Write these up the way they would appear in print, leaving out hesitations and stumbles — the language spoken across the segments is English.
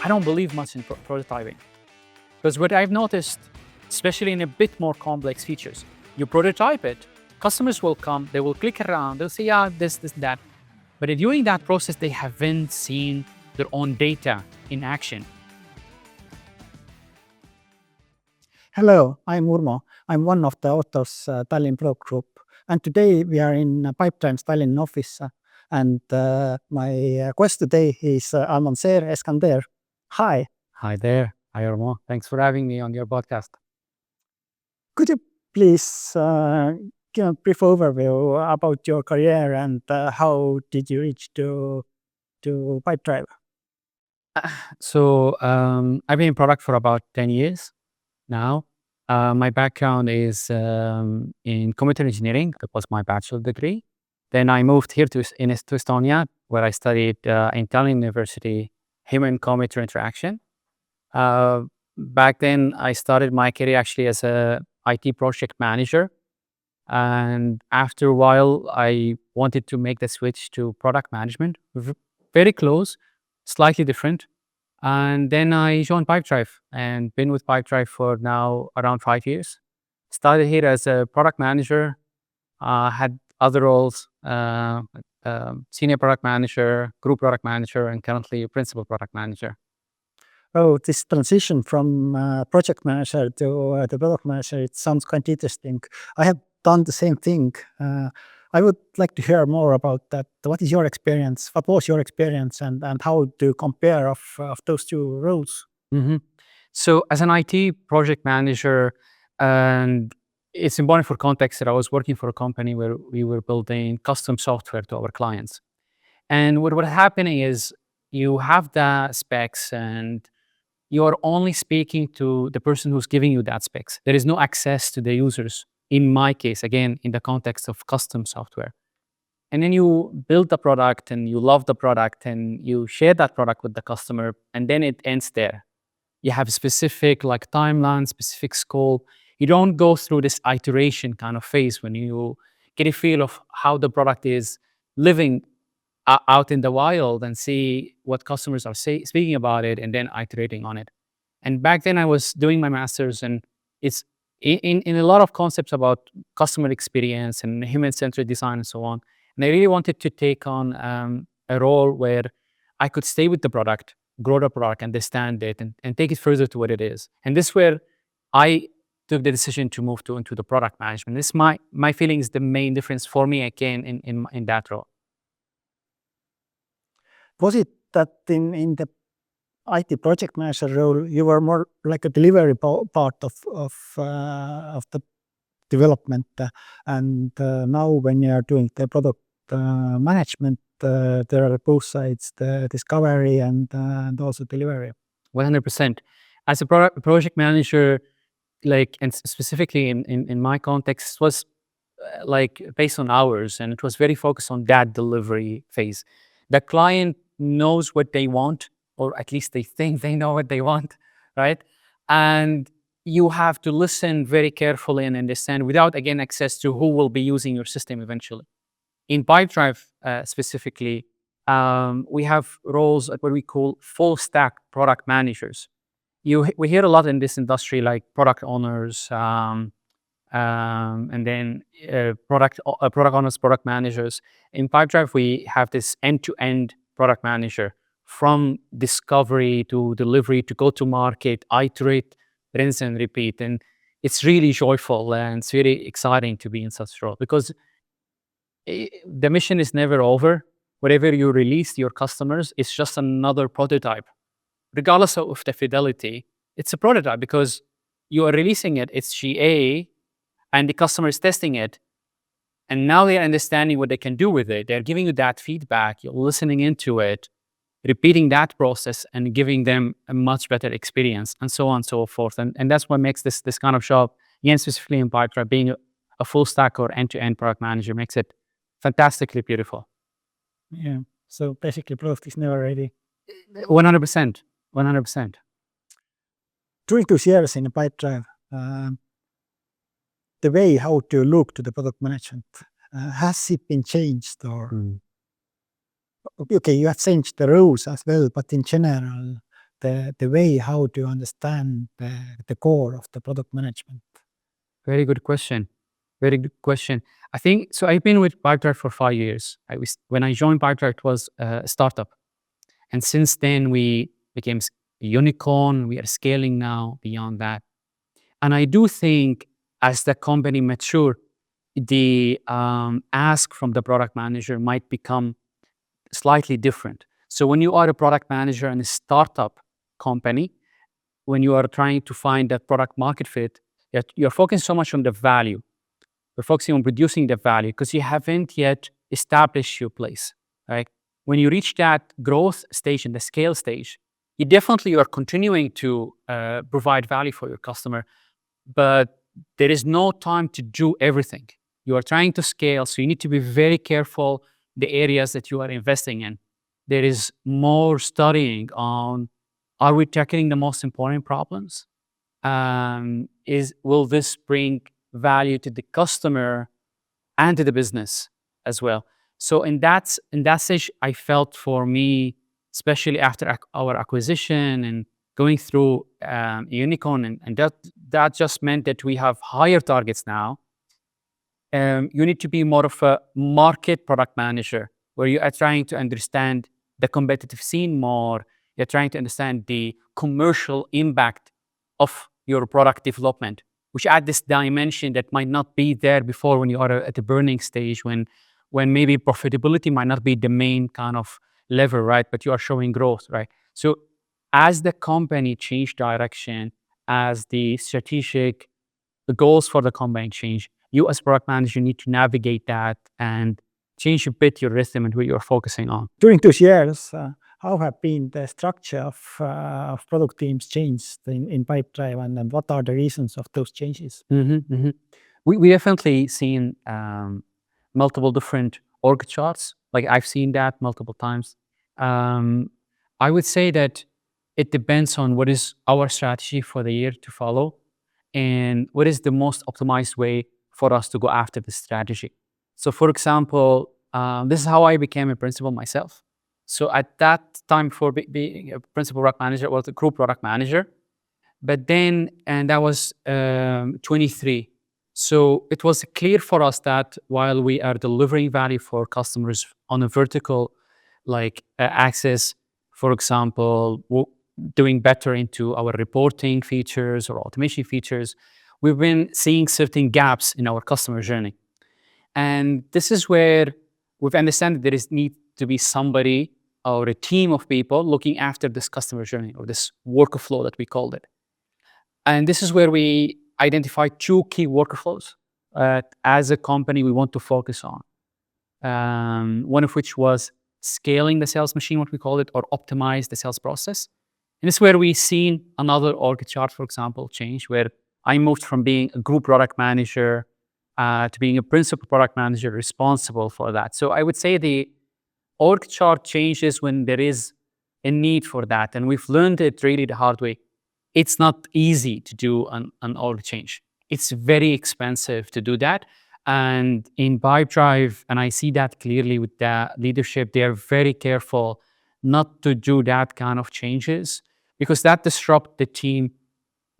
I don't believe much in prototyping. Because what I've noticed, especially in a bit more complex features, you prototype it, customers will come, they will click around, they'll say, yeah, this, that. But during that process, they haven't seen their own data in action. Hello, I'm Urmo. I'm one of the authors, Tallinn Pro Group. And today we are in Pipedrive Tallinn office. And my guest today is Almonzer Eskandar. Hi. Hi there. Hi, Urmo. Thanks for having me on your podcast. Could you please give a brief overview about your career and how did you reach to Pipedrive? So I've been in product for about 10 years now. My background is in computer engineering. That was my bachelor degree. Then I moved here to Estonia, where I studied in Tallinn University human-computer interaction. Back then, I started my career actually as a IT project manager. And after a while, I wanted to make the switch to product management. Very close, slightly different. And then I joined Pipedrive and been with Pipedrive for now around 5 years. Started here as a product manager, had other roles, senior product manager, group product manager, and currently principal product manager. Oh, this transition from project manager to development manager, it sounds quite interesting. I have done the same thing. I would like to hear more about that. What is your experience? What was your experience and how do you compare of those two roles? Mm-hmm. So as an IT project manager, and it's important for context that I was working for a company where we were building custom software to our clients. And what happening is you have the specs and you are only speaking to the person who's giving you that specs. There is no access to the users. In my case, again, in the context of custom software. And then you build the product and you love the product and you share that product with the customer and then it ends there. You have specific like timeline, specific scope. You don't go through this iteration kind of phase when you get a feel of how the product is living out in the wild and see what customers are speaking about it and then iterating on it. And back then I was doing my master's and it's in a lot of concepts about customer experience and human-centered design and so on. And I really wanted to take on a role where I could stay with the product, grow the product, understand it, and take it further to what it is. And this is where I took the decision to move into the product management. This my feeling is the main difference for me again in that role. Was it that in the IT project manager role, you were more like a delivery part of the development, and now when you are doing the product management, there are both sides, the discovery and also delivery. 100%. As a project manager, like, and specifically in my context, was like based on hours, and it was very focused on that delivery phase. The client knows what they want, or at least they think they know what they want, right? And you have to listen very carefully and understand without, again, access to who will be using your system eventually. In Pipedrive specifically, we have roles at what we call full stack product managers. We hear a lot in this industry like product owners, and then product owners, product managers. In Pipedrive, we have this end-to-end product manager from discovery to delivery to go to market, iterate, rinse and repeat. And it's really joyful and it's really exciting to be in such a role because the mission is never over. Whatever you release to your customers, it's just another prototype. Regardless of the fidelity, it's a prototype because you are releasing it, it's GA, and the customer is testing it. And now they're understanding what they can do with it. They're giving you that feedback, you're listening into it, repeating that process and giving them a much better experience and so on and so forth. And that's what makes this kind of job, again, specifically in Pipedrive, being a full stack or end-to-end product manager makes it fantastically beautiful. Yeah. So basically product is never ready. 100%. 100%. During those years in Pipedrive, the way how to look to the product management, has it been changed or? Okay, you have changed the rules as well, but in general, the way how to understand the core of the product management? Very good question. Very good question. I think so. I've been with Pipedrive for 5 years. When I joined Pipedrive, it was a startup, and since then we became a unicorn. We are scaling now beyond that, and I do think as the company mature, the ask from the product manager might become slightly different. So when you are a product manager in a startup company, when you are trying to find that product market fit, you're focusing so much on the value. You're focusing on reducing the value because you haven't yet established your place, right? When you reach that growth stage and the scale stage, you definitely are continuing to provide value for your customer, but there is no time to do everything. You are trying to scale, so you need to be very careful the areas that you are investing in. There is more studying on, are we tackling the most important problems? Will this bring value to the customer and to the business as well? So in that stage, I felt for me, especially after our acquisition and going through unicorn, and that just meant that we have higher targets now. You need to be more of a market product manager, where you are trying to understand the competitive scene more. You're trying to understand the commercial impact of your product development, which add this dimension that might not be there before when you are at the burning stage, when maybe profitability might not be the main kind of lever, right? But you are showing growth, right? So as the company changed direction, as the strategic goals for the company change, you as product manager need to navigate that and change a bit your rhythm and what you're focusing on. During those years, how have been the structure of product teams changed in Pipedrive, and what are the reasons of those changes? We definitely seen multiple different org charts. Like I've seen that multiple times. I would say that it depends on what is our strategy for the year to follow and what is the most optimized way for us to go after the strategy. So for example, this is how I became a principal myself. So at that time, for being a principal product manager, I was a group product manager. But then, and that was 23. So it was clear for us that while we are delivering value for customers on a vertical axis, for example, doing better into our reporting features or automation features, we've been seeing certain gaps in our customer journey. And this is where we've understood that there is need to be somebody or a team of people looking after this customer journey, or this workflow that we called it. And this is where we identified two key workflows as a company we want to focus on. One of which was scaling the sales machine, what we call it, or optimize the sales process. And this is where we seen another org chart, for example, change, where I moved from being a group product manager to being a principal product manager responsible for that. So I would say the org chart changes when there is a need for that. And we've learned it really the hard way. It's not easy to do an org change. It's very expensive to do that. And in Pipedrive, and I see that clearly with the leadership, they're very careful not to do that kind of changes, because that disrupts the team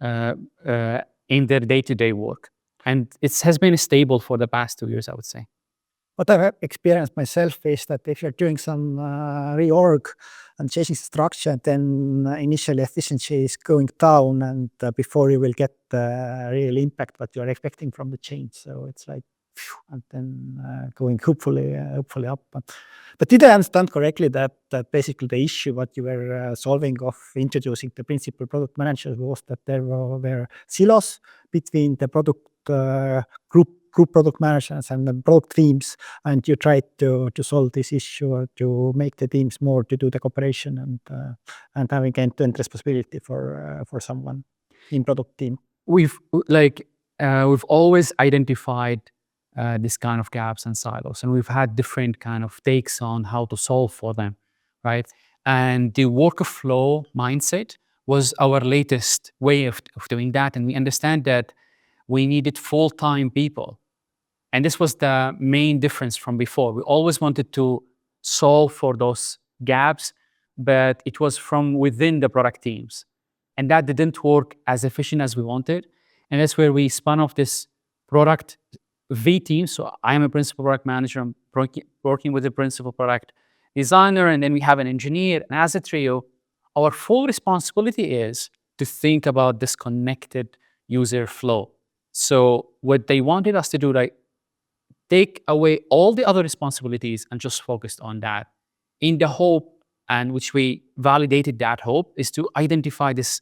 in their day-to-day work. And it has been stable for the past 2 years, I would say. What I've experienced myself is that if you're doing some reorg and changing structure, then initially efficiency is going down, and before you will get the real impact what you're expecting from the change. So it's like, and then going hopefully up. But did I understand correctly that basically the issue what you were solving of introducing the principal product manager was that there were silos between the product group product managers and the product teams, and you tried to solve this issue to make the teams more to do the cooperation and having end-to-end responsibility for someone in product team? We've always identified this kind of gaps and silos, and we've had different kind of takes on how to solve for them, right? And the workflow mindset was our latest way of doing that, and we understand that we needed full-time people. And this was the main difference from before. We always wanted to solve for those gaps but it was from within the product teams. And that didn't work as efficient as we wanted. And that's where we spun off this product V team. So I'm a principal product manager. I'm working with the principal product designer, and then we have an engineer. And as a trio, our full responsibility is to think about this connected user flow. So what they wanted us to do, like take away all the other responsibilities and just focused on that, in the hope, and which we validated that hope, is to identify this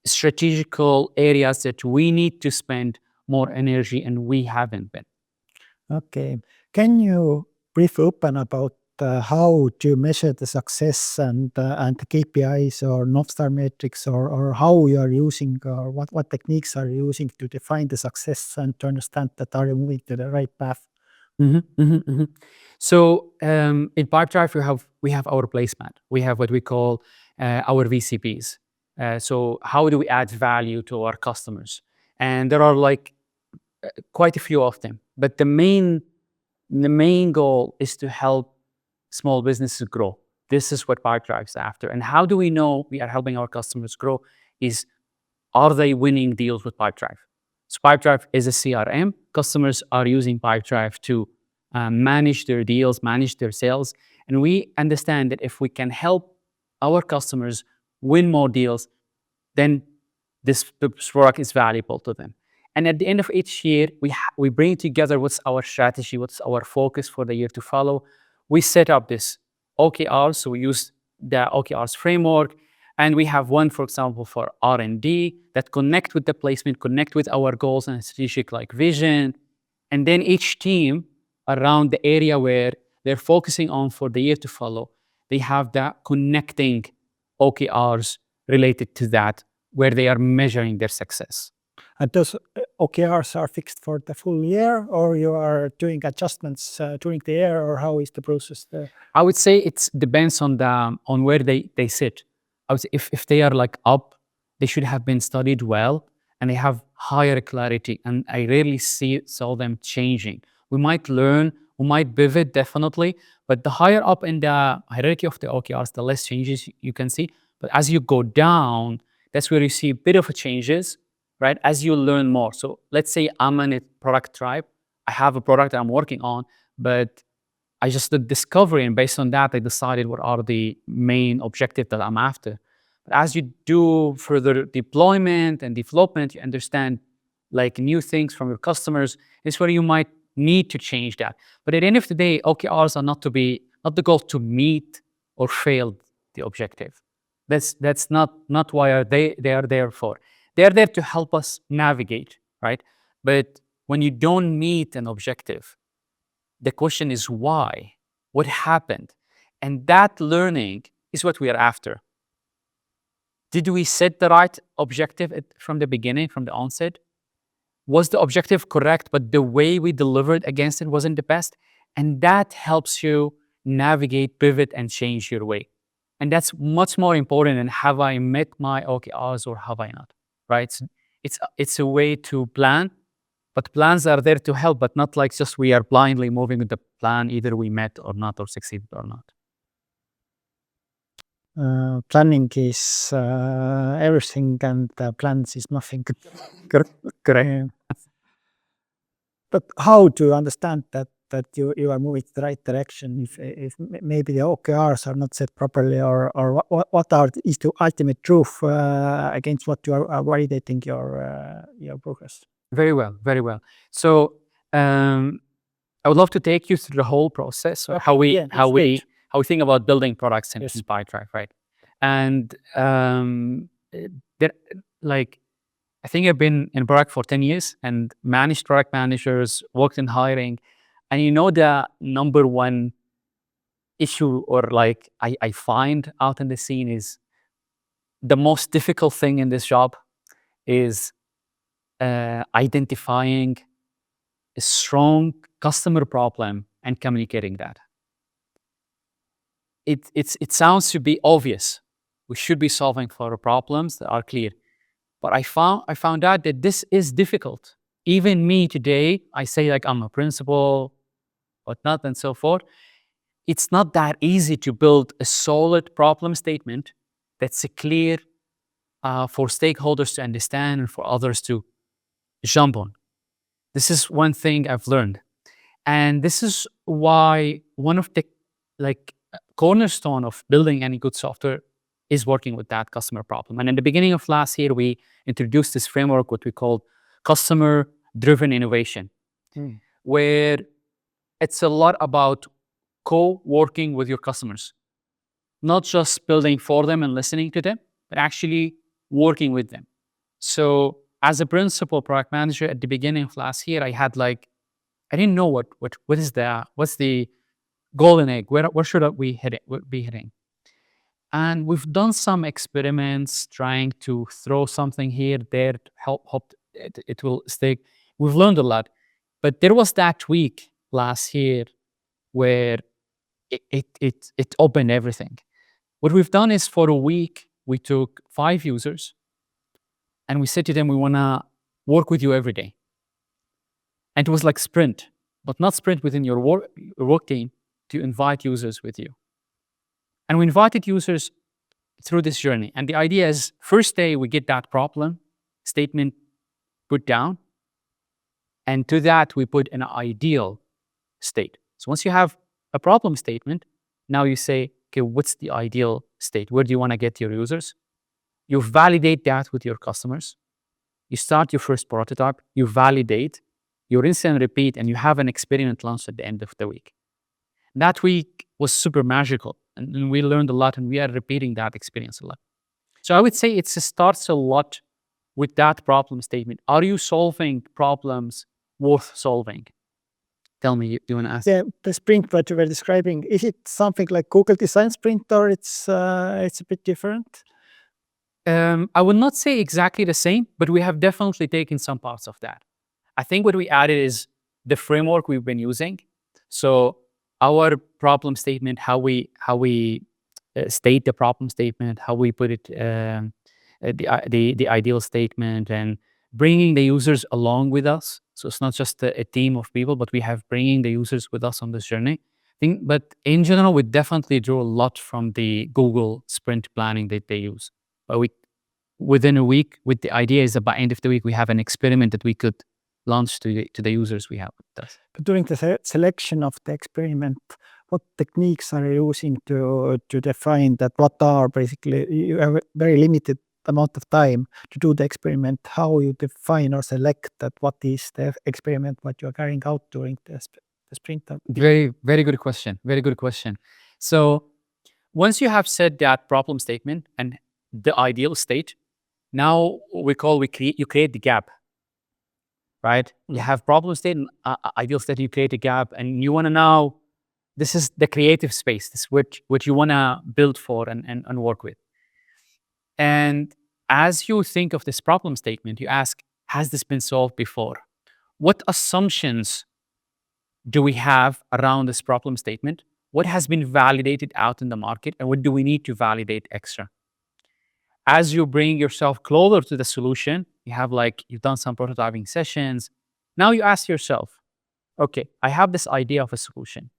strategical areas that we need to spend more energy and we haven't been. Okay. Can you brief open about how to measure the success and the KPIs or North Star metrics, or how you are using, or what techniques are you using to define the success and to understand that are you moving to the right path? So in Pipedrive, we have our placement. We have what we call our VCPs. So how do we add value to our customers? And there are like quite a few of them. But the main goal is to help small businesses grow. This is what Pipedrive is after. And how do we know we are helping our customers grow? Is, are they winning deals with Pipedrive? So Pipedrive is a CRM. Customers are using Pipedrive to manage their deals, manage their sales. And we understand that if we can help our customers win more deals, then this product is valuable to them. And at the end of each year, we bring together what's our strategy, what's our focus for the year to follow. We set up this OKRs, so we use the OKRs framework, and we have one, for example, for R&D that connect with the placement, connect with our goals and strategic like vision. And then each team around the area where they're focusing on for the year to follow, they have the connecting OKRs related to that, where they are measuring their success. And those OKRs are fixed for the full year, or you are doing adjustments during the year, or how is the process there? I would say it depends on where they sit. I would say if they are like up, they should have been studied well and they have higher clarity. And I rarely saw them changing. We might learn, we might pivot definitely, but the higher up in the hierarchy of the OKRs, the less changes you can see. But as you go down, that's where you see a bit of a changes, right? As you learn more. So let's say I'm in a product tribe. I have a product that I'm working on, but I just did discovery, and based on that, I decided what are the main objectives that I'm after. But as you do further deployment and development, you understand like new things from your customers. It's where you might need to change that. But at the end of the day, OKRs are not the goal to meet or fail the objective. That's not why they are there for. They are there to help us navigate, right? But when you don't meet an objective, the question is why? What happened? And that learning is what we are after. Did we set the right objective from the beginning, from the onset? Was the objective correct, but the way we delivered against it wasn't the best? And that helps you navigate, pivot, and change your way. And that's much more important than have I met my OKRs or have I not, right? It's a way to plan, but plans are there to help, but not like just we are blindly moving with the plan, either we met or not, or succeeded or not. Planning is everything, and plans is nothing. Correct. But how to understand that you are moving in the right direction if maybe the OKRs are not set properly, or what is the ultimate truth against what you are validating your progress? Very well, very well. So I would love to take you through the whole process, or how we think about building products in Pipedrive, right? And I think I've been in product for 10 years and managed product managers, worked in hiring. And you know, the number one issue, or like I find out in the scene, is the most difficult thing in this job is identifying a strong customer problem and communicating that. It sounds to be obvious. We should be solving for problems that are clear. But I found out that this is difficult. Even me today, I say like I'm a principal, whatnot, and so forth. it's not that easy to build a solid problem statement that's clear for stakeholders to understand and for others to jump on. This is one thing I've learned. And this is why one of the cornerstone of building any good software is working with that customer problem. And in the beginning of last year, we introduced this framework, what we call customer-driven innovation, where it's a lot about co-working with your customers, not just building for them and listening to them, but actually working with them. So as a principal product manager at the beginning of last year, I had I didn't know what's the golden egg, where should we be hitting? And we've done some experiments trying to throw something here, there, to hope it will stick. We've learned a lot. But there was that week last year where it opened everything. What we've done is for a week, we took 5 users and we said to them, we want to work with you every day. And it was like sprint, but not sprint within your work team, to invite users with you. And we invited users through this journey. And the idea is, first day, we get that problem statement put down. And to that, we put an ideal state. So once you have a problem statement, now you say, okay, what's the ideal state? Where do you want to get your users? You validate that with your customers. You start your first prototype, you validate, you rinse and repeat, and you have an experiment launched at the end of the week. That week was super magical, and we learned a lot, and we are repeating that experience a lot. So I would say it starts a lot with that problem statement. Are you solving problems worth solving? Tell me, you want to ask? The sprint that you were describing, is it something like Google Design Sprint, or it's a bit different? I would not say exactly the same, but we have definitely taken some parts of that. I think what we added is the framework we've been using. So our problem statement, how we state the problem statement, how we put it, the ideal statement, and bringing the users along with us. So it's not just a team of people, but we have bringing the users with us on this journey. But in general, we definitely drew a lot from the Google sprint planning that they use. But within a week, with the idea is that by end of the week, we have an experiment that we could launch to the users we have with us. But during the selection of the experiment, what techniques are you using to define that what are basically, you have a very limited amount of time to do the experiment, how you define or select that what is the experiment what you are carrying out during the sprint? Very, very good question. Very good question. So once you have said that problem statement and the ideal state, now you create the gap, right? You have problem state and ideal state, you create a gap, and you want to know, this is the creative space, this is what you want to build for and work with. And as you think of this problem statement, you ask, has this been solved before? What assumptions do we have around this problem statement? What has been validated out in the market, and what do we need to validate extra? As you bring yourself closer to the solution, you've done some prototyping sessions. Now you ask yourself, okay, I have this idea of a solution.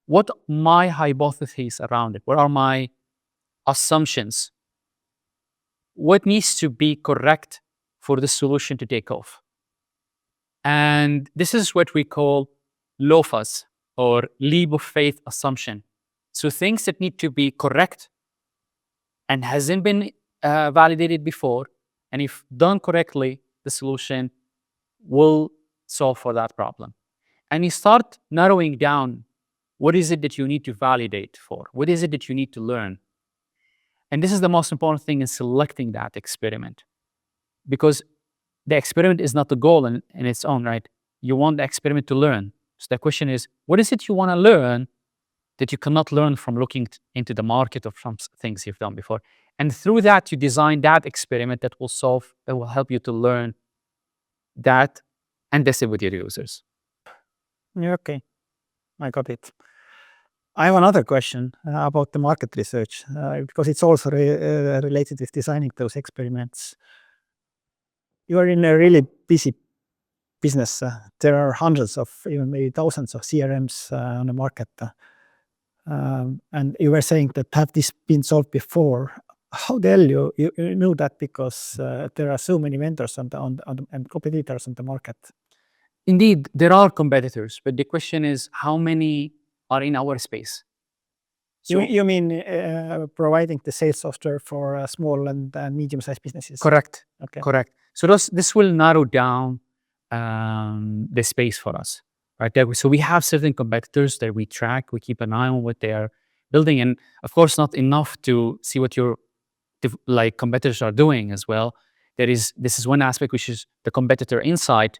What are my hypotheses around it? What are my assumptions? What needs to be correct for the solution to take off? And this is what we call LOFAs, or leap of faith assumption. So things that need to be correct and hasn't been validated before, and if done correctly, the solution will solve for that problem. And you start narrowing down, what is it that you need to validate for? What is it that you need to learn? And this is the most important thing in selecting that experiment, because the experiment is not the goal in its own, right? You want the experiment to learn. So the question is, what is it you want to learn that you cannot learn from looking into the market or from things you've done before? And through that, you design that experiment that will help you to learn that and test it with your users. Okay, I got it. I have another question about the market research, because it's also related with designing those experiments. You are in a really busy business. There are hundreds of, even maybe thousands of CRMs on the market. And you were saying that have this been solved before? How the hell you know that? Because there are so many vendors and competitors on the market. Indeed, there are competitors, but the question is how many are in our space? You mean providing the sales software for small and medium-sized businesses? Correct. Okay. Correct. So this will narrow down the space for us, right? So we have certain competitors that we track, we keep an eye on what they are building, and of course, not enough to see what your like competitors are doing as well. This is one aspect, which is the competitor insight.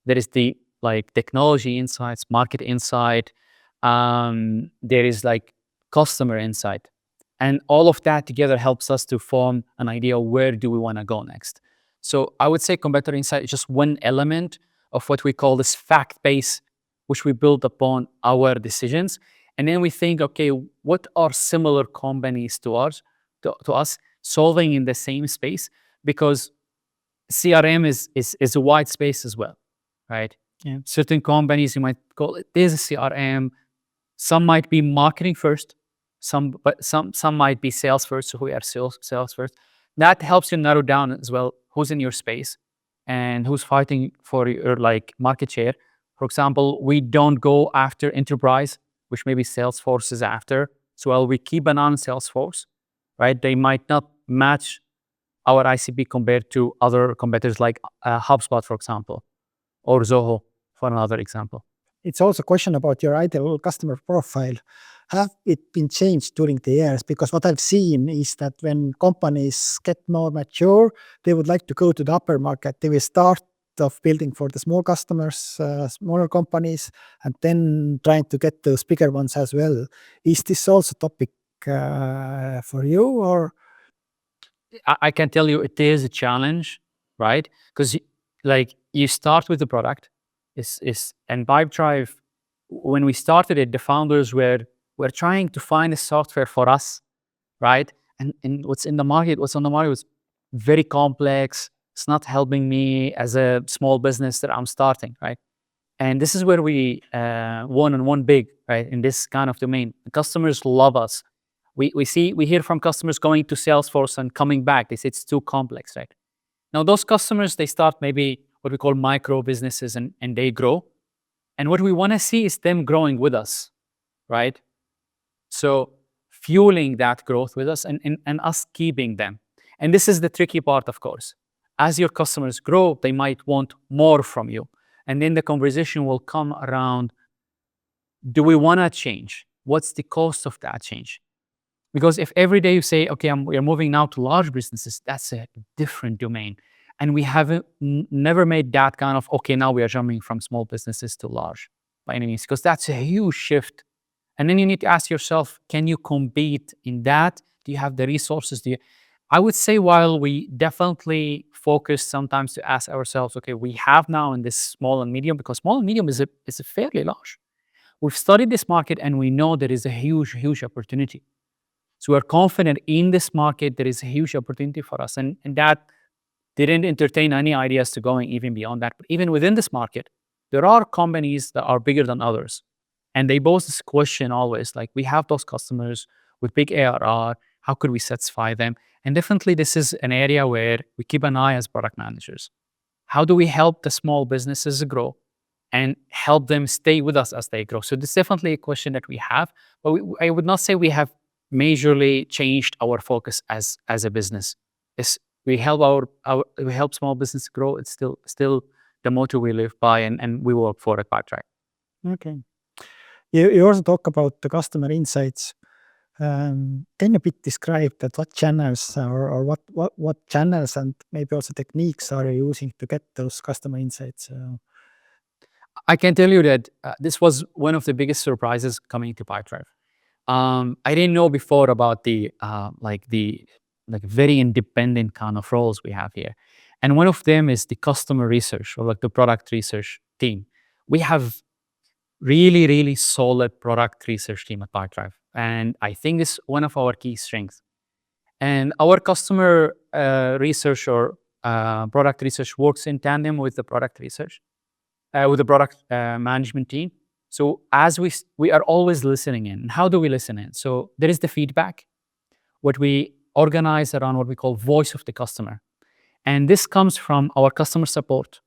There is the like technology insights, market insight. There is like customer insight, and all of that together helps us to form an idea of where do we want to go next. So I would say competitor insight is just one element of what we call this fact base, which we build upon our decisions. And then we think, okay, what are similar companies to us solving in the same space? Because CRM is a wide space as well, right? Yeah. Certain companies you might call it is a CRM. Some might be marketing first, but some might be sales first. So we are sales first. That helps you narrow down as well who's in your space and who's fighting for your like market share. For example, we don't go after enterprise, which maybe Salesforce is after. So while we keep an eye on Salesforce, right? They might not match our ICP compared to other competitors like HubSpot, for example, or Zoho, for another example. It's also a question about your ideal customer profile. Have it been changed during the years? Because what I've seen is that when companies get more mature, they would like to go to the upper market. They will start of building for the small customers, smaller companies, and then trying to get those bigger ones as well. Is this also a topic for you, or? I can tell you it is a challenge, right? Because like you start with the product, and Pipedrive, when we started it, the founders were trying to find a software for us, right? And what's on the market was very complex. It's not helping me as a small business that I'm starting, right? And this is where we won big, right? In this kind of domain, the customers love us. We hear from customers going to Salesforce and coming back. They say it's too complex, right? Now those customers, they start maybe what we call micro businesses and they grow. And what we want to see is them growing with us, right? So fueling that growth with us and us keeping them. And this is the tricky part, of course. As your customers grow, they might want more from you. And then the conversation will come around, do we want to change? What's the cost of that change? Because if every day you say, okay, we're moving now to large businesses, that's a different domain. And we haven't never made that kind of, okay, now we are jumping from small businesses to large by any means, because that's a huge shift. And then you need to ask yourself, can you compete in that? Do you have the resources? I would say while we definitely focus sometimes to ask ourselves, okay, we have now in this small and medium, because small and medium is a fairly large. We've studied this market and we know there is a huge, huge opportunity. So we're confident in this market, there is a huge opportunity for us. And that didn't entertain any ideas to going even beyond that. But even within this market, there are companies that are bigger than others. And they pose this question always, like, we have those customers with big ARR, how could we satisfy them? And definitely this is an area where we keep an eye as product managers. How do we help the small businesses grow and help them stay with us as they grow? So this is definitely a question that we have, but I would not say we have majorly changed our focus as a business. We help we help small business grow. It's still the motto we live by and we work for at Pipedrive. Okay. You also talk about the customer insights. Can you a bit describe that what channels or what channels and maybe also techniques are you using to get those customer insights? I can tell you that this was one of the biggest surprises coming to Pipedrive. I didn't know before about the very independent kind of roles we have here, and one of them is the customer research or like the product research team. We have really, really solid product research team at Pipedrive, and I think this is one of our key strengths. And our customer research or product research works in tandem with the product research, with the product management team. So as we are always listening in. How do we listen in? So there is the feedback, what we organize around what we call voice of the customer. And this comes from our customer support,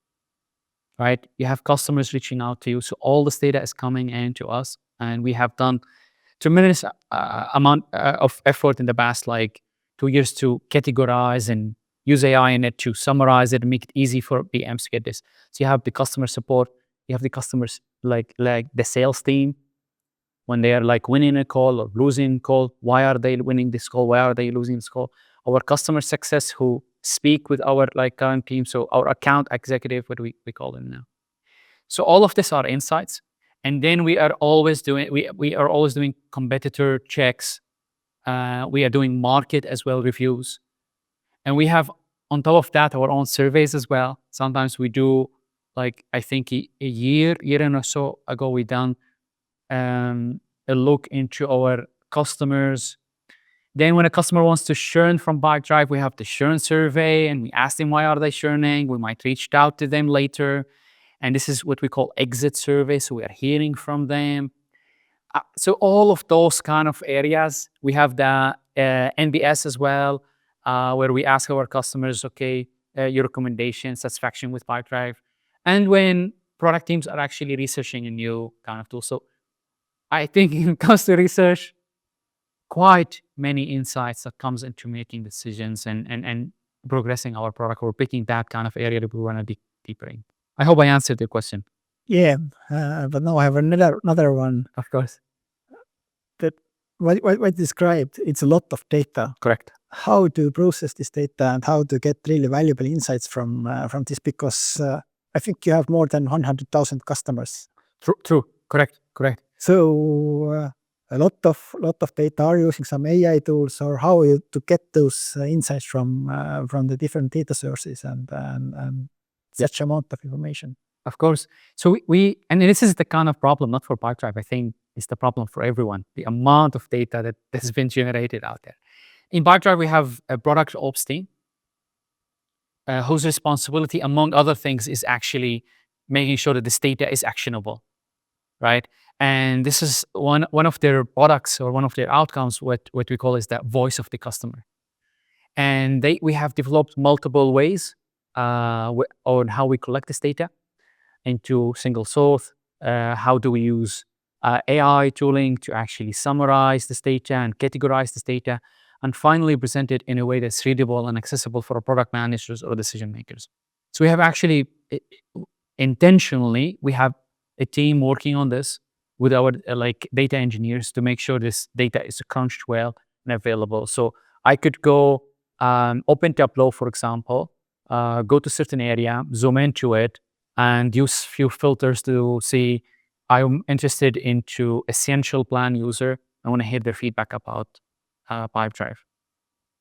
right? You have customers reaching out to you. So all this data is coming in to us. And we have done tremendous amount of effort in the past, like 2 years, to categorize and use AI in it to summarize it and make it easy for PMs to get this. So you have the customer support, you have the customers, like the sales team, when they are like winning a call or losing a call. Why are they winning this call? Why are they losing this call? Our customer success who speak with our like current team. So our account executive, what we call them now. So all of this are insights. And then we are always doing competitor checks. We are doing market as well reviews. And we have on top of that our own surveys as well. Sometimes we do, like I think a year and so ago, we done a look into our customers. Then when a customer wants to churn from Pipedrive, we have the churn survey and we ask them why are they churning. We might reach out to them later. And this is what we call exit survey. So we are hearing from them. So all of those kind of areas. We have the NBS as well, where we ask our customers, okay, your recommendation, satisfaction with Pipedrive. And when product teams are actually researching a new kind of tool. So I think when it comes to research, quite many insights that comes into making decisions and progressing our product, or picking that kind of area that we want to dig deeper in. I hope I answered your question. Yeah, but now I have another one. Of course. That what described, it's a lot of data. Correct. How to process this data and how to get really valuable insights from this, because I think you have more than 100,000 customers. True. Correct. So a lot of data. Are you using some AI tools, or how you to get those insights from the different data sources and such amount of information? Of course. So we and this is the kind of problem, not for Pipedrive, I think it's the problem for everyone, the amount of data that has been generated out there. In Pipedrive, we have a product ops team whose responsibility, among other things, is actually making sure that this data is actionable, right? And this is one of their products, or one of their outcomes, what we call is that voice of the customer. And we have developed multiple ways on how we collect this data into single source. How do we use AI tooling to actually summarize this data and categorize this data, and finally present it in a way that's readable and accessible for product managers or decision makers. So we have actually, intentionally, we have a team working on this with our like data engineers to make sure this data is crunched well and available. So I could go open Tableau, for example, go to certain area, zoom into it, and use few filters to see, I'm interested into essential plan user. I want to hear their feedback about Pipedrive.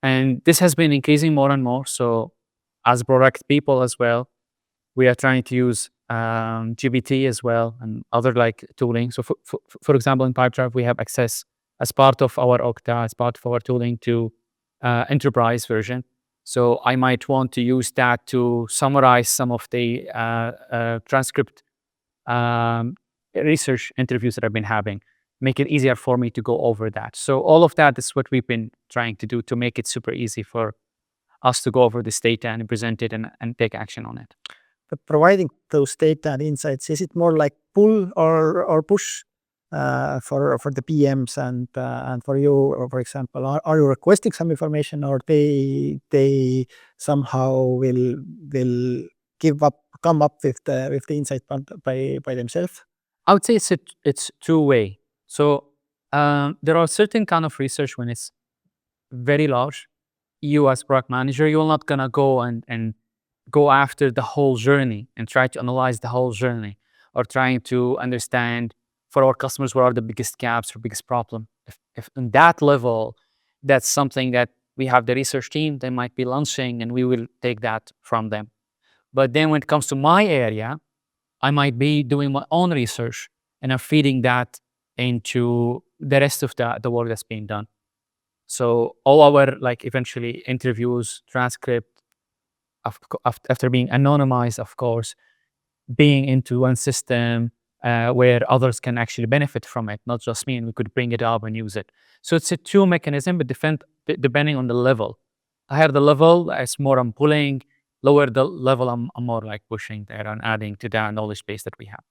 And this has been increasing more and more. So as product people as well, we are trying to use GPT as well and other like tooling. So for example, in Pipedrive, we have access as part of our Okta, as part of our tooling, to enterprise version. So I might want to use that to summarize some of the transcript research interviews that I've been having, make it easier for me to go over that. So all of that is what we've been trying to do to make it super easy for us to go over this data and present it and take action on it. But providing those data and insights, is it more like pull or push for the PMs and for you, or for example, are you requesting some information, or they somehow will come up with the insight by themselves? I would say it's two-way. So there are certain kind of research when it's very large. You as product manager, you're not gonna go and go after the whole journey and try to analyze the whole journey, or trying to understand for our customers what are the biggest gaps or biggest problem. If in that level, that's something that we have the research team, they might be launching, and we will take that from them. But then when it comes to my area, I might be doing my own research, and I'm feeding that into the rest of the work that's being done. So all our like eventually interviews, transcript, after being anonymized, of course, being into one system, where others can actually benefit from it, not just me, and we could bring it up and use it. So it's a two mechanism, but depending on the level. Higher the level, it's more I'm pulling. Lower the level, I'm more like pushing there and adding to that knowledge base that we have.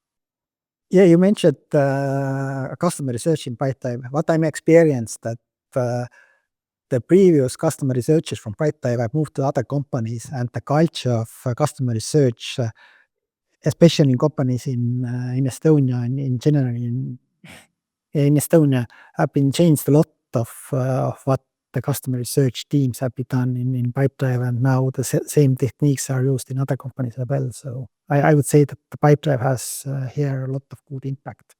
Yeah, you mentioned customer research in Pipedrive. What I'm experienced that the previous customer researchers from Pipedrive have moved to other companies, and the culture of customer research, especially in companies in Estonia and in general in Estonia, have been changed a lot of what the customer research teams have been done in Pipedrive, and now the same techniques are used in other companies as well. So I would say that the Pipedrive has here a lot of good impact.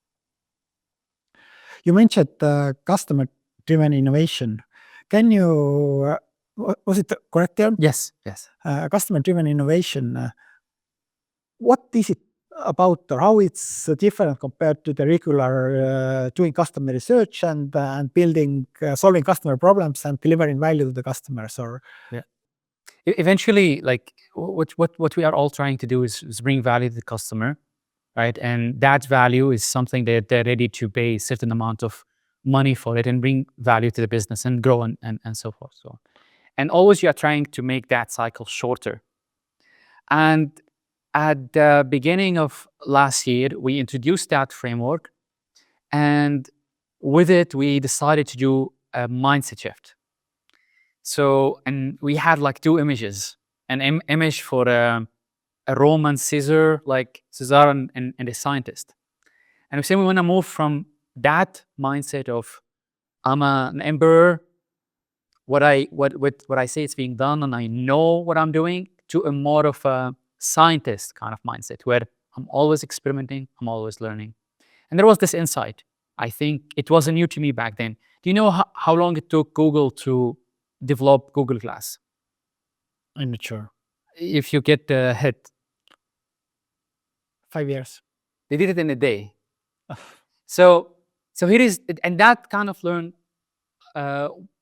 You mentioned customer-driven innovation. Can you, was it the correct term? Yes. Customer-driven innovation, what is it about, or how it's different compared to the regular doing customer research and building, solving customer problems and delivering value to the customers? Or Eventually, like what we are all trying to do is bring value to the customer, right? And that value is something that they're ready to pay a certain amount of money for it and bring value to the business and grow and so forth. So, and always you are trying to make that cycle shorter. And at the beginning of last year, we introduced that framework, and with it, we decided to do a mindset shift. So, and we had like two images, an image for a Roman Caesar, like Caesar and a scientist. And we say we want to move from that mindset of I'm an emperor, what I say is being done and I know what I'm doing, to a more of a scientist kind of mindset where I'm always experimenting, I'm always learning. And there was this insight. I think it wasn't new to me back then. Do you know how long it took Google to develop Google Glass? I'm not sure. If you get the hit, 5 years. they did it in a day. So here is, and that kind of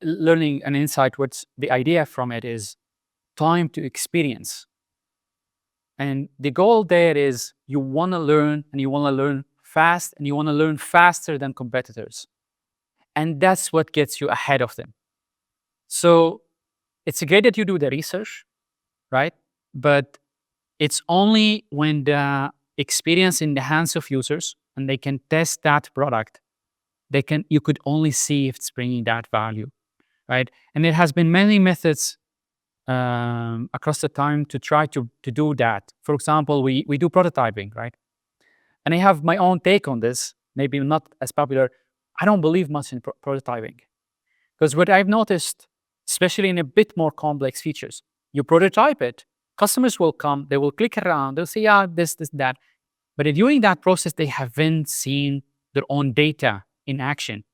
learning and insight, what's the idea from it is time to experience. And the goal there is you want to learn, and you want to learn fast, and you want to learn faster than competitors. And that's what gets you ahead of them. So it's great that you do the research, right? But it's only when the experience in the hands of users and they can test that product, you could only see if it's bringing that value, right? And there has been many methods across the time to try to do that. For example, we do prototyping, right? And I have my own take on this, maybe not as popular. I don't believe much in prototyping, because what I've noticed, especially in a bit more complex features, you prototype it, customers will come, they will click around, they'll say, yeah, this, that. But during that process, they haven't seen their own data in action.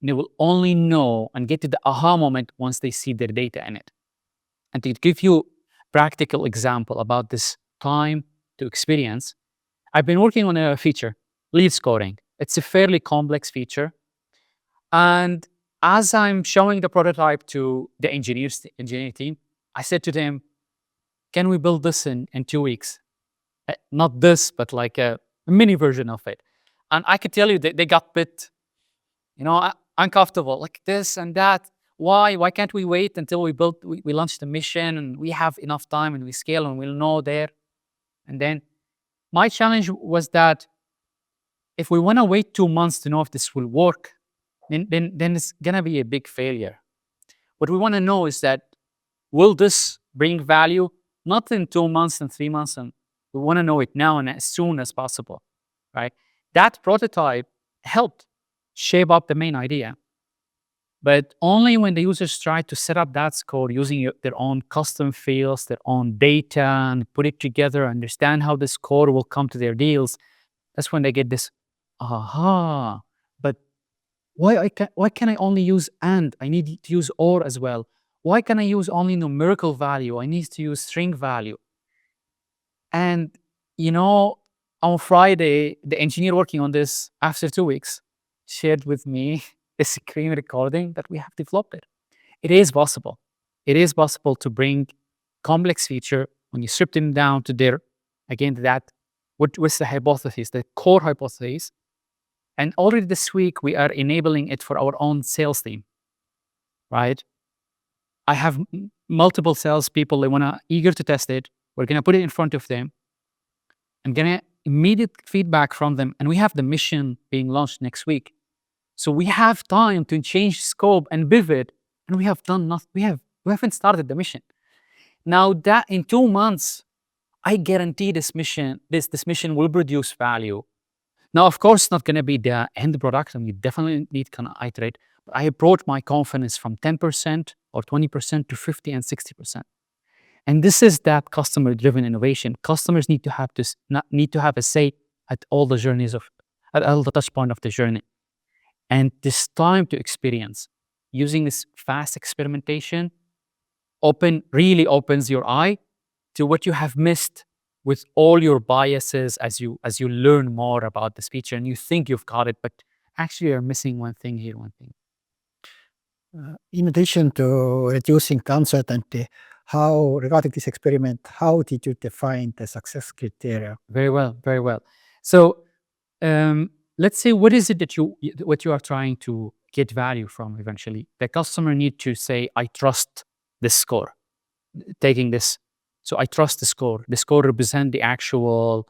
And they will only know and get to the aha moment once they see their data in it. And to give you a practical example about this time to experience, I've been working on a feature, lead scoring. It's a fairly complex feature. And as I'm showing the prototype to the engineering team, I said to them, can we build this in 2 weeks? Not this, but like a mini version of it. And I could tell you that they got a bit, uncomfortable, like this and that. Why can't we wait until we launch the mission and we have enough time and we scale and we'll know there? And then my challenge was that if we want to wait 2 months to know if this will work, then it's going to be a big failure. What we want to know is that, will this bring value? Not in 2 months and 3 months, and we want to know it now and as soon as possible, right? That prototype helped shape up the main idea. But only when the users try to set up that score using their own custom fields, their own data, and put it together, understand how the score will come to their deals, that's when they get this, aha, but why can I only use and? I need to use or as well. Why can I use only numerical value? I need to use string value. And, on Friday, the engineer working on this after 2 weeks shared with me a screen recording that we have developed it. It is possible. It is possible to bring complex feature when you strip them down to that what's the hypothesis, the core hypothesis. And already this week, we are enabling it for our own sales team, right? I have multiple salespeople. They want to eager to test it. We're going to put it in front of them. I'm going to immediate feedback from them. And we have the mission being launched next week. So we have time to change scope and pivot. And we have done nothing. We haven't started the mission. Now that in 2 months, I guarantee this mission will produce value. Now, of course, it's not going to be the end product, and we definitely need to kind of iterate. But I approach my confidence from 10% or 20% to 50 and 60%. And this is that customer-driven innovation. Customers need to have a say at all the at all the touch point of the journey. And this time to experience, using this fast experimentation, really opens your eye to what you have missed with all your biases as you learn more about this feature, and you think you've got it, but actually you're missing one thing here, one thing. In addition to reducing the uncertainty, regarding this experiment, how did you define the success criteria? Very well, very well. So let's say, what is it that what you are trying to get value from eventually? The customer need to say, I trust this score. Taking this, so I trust the score. The score represents the actual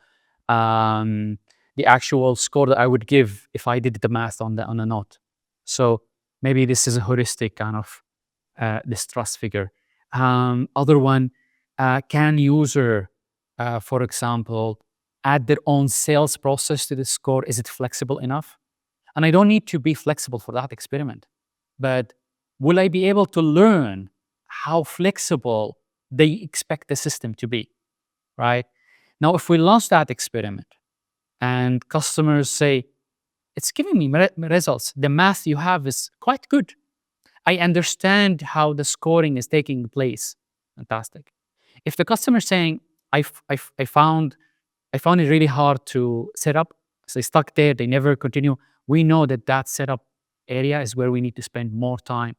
score that I would give if I did the math on a note. So maybe this is a heuristic kind of this trust figure. Other one, can user, for example, add their own sales process to the score? Is it flexible enough? And I don't need to be flexible for that experiment, but will I be able to learn how flexible they expect the system to be, right? Now, if we launch that experiment and customers say, it's giving me results, the math you have is quite good, I understand how the scoring is taking place, fantastic. If the customer is saying, I found it really hard to set up, so they stuck there, they never continue, we know that setup area is where we need to spend more time.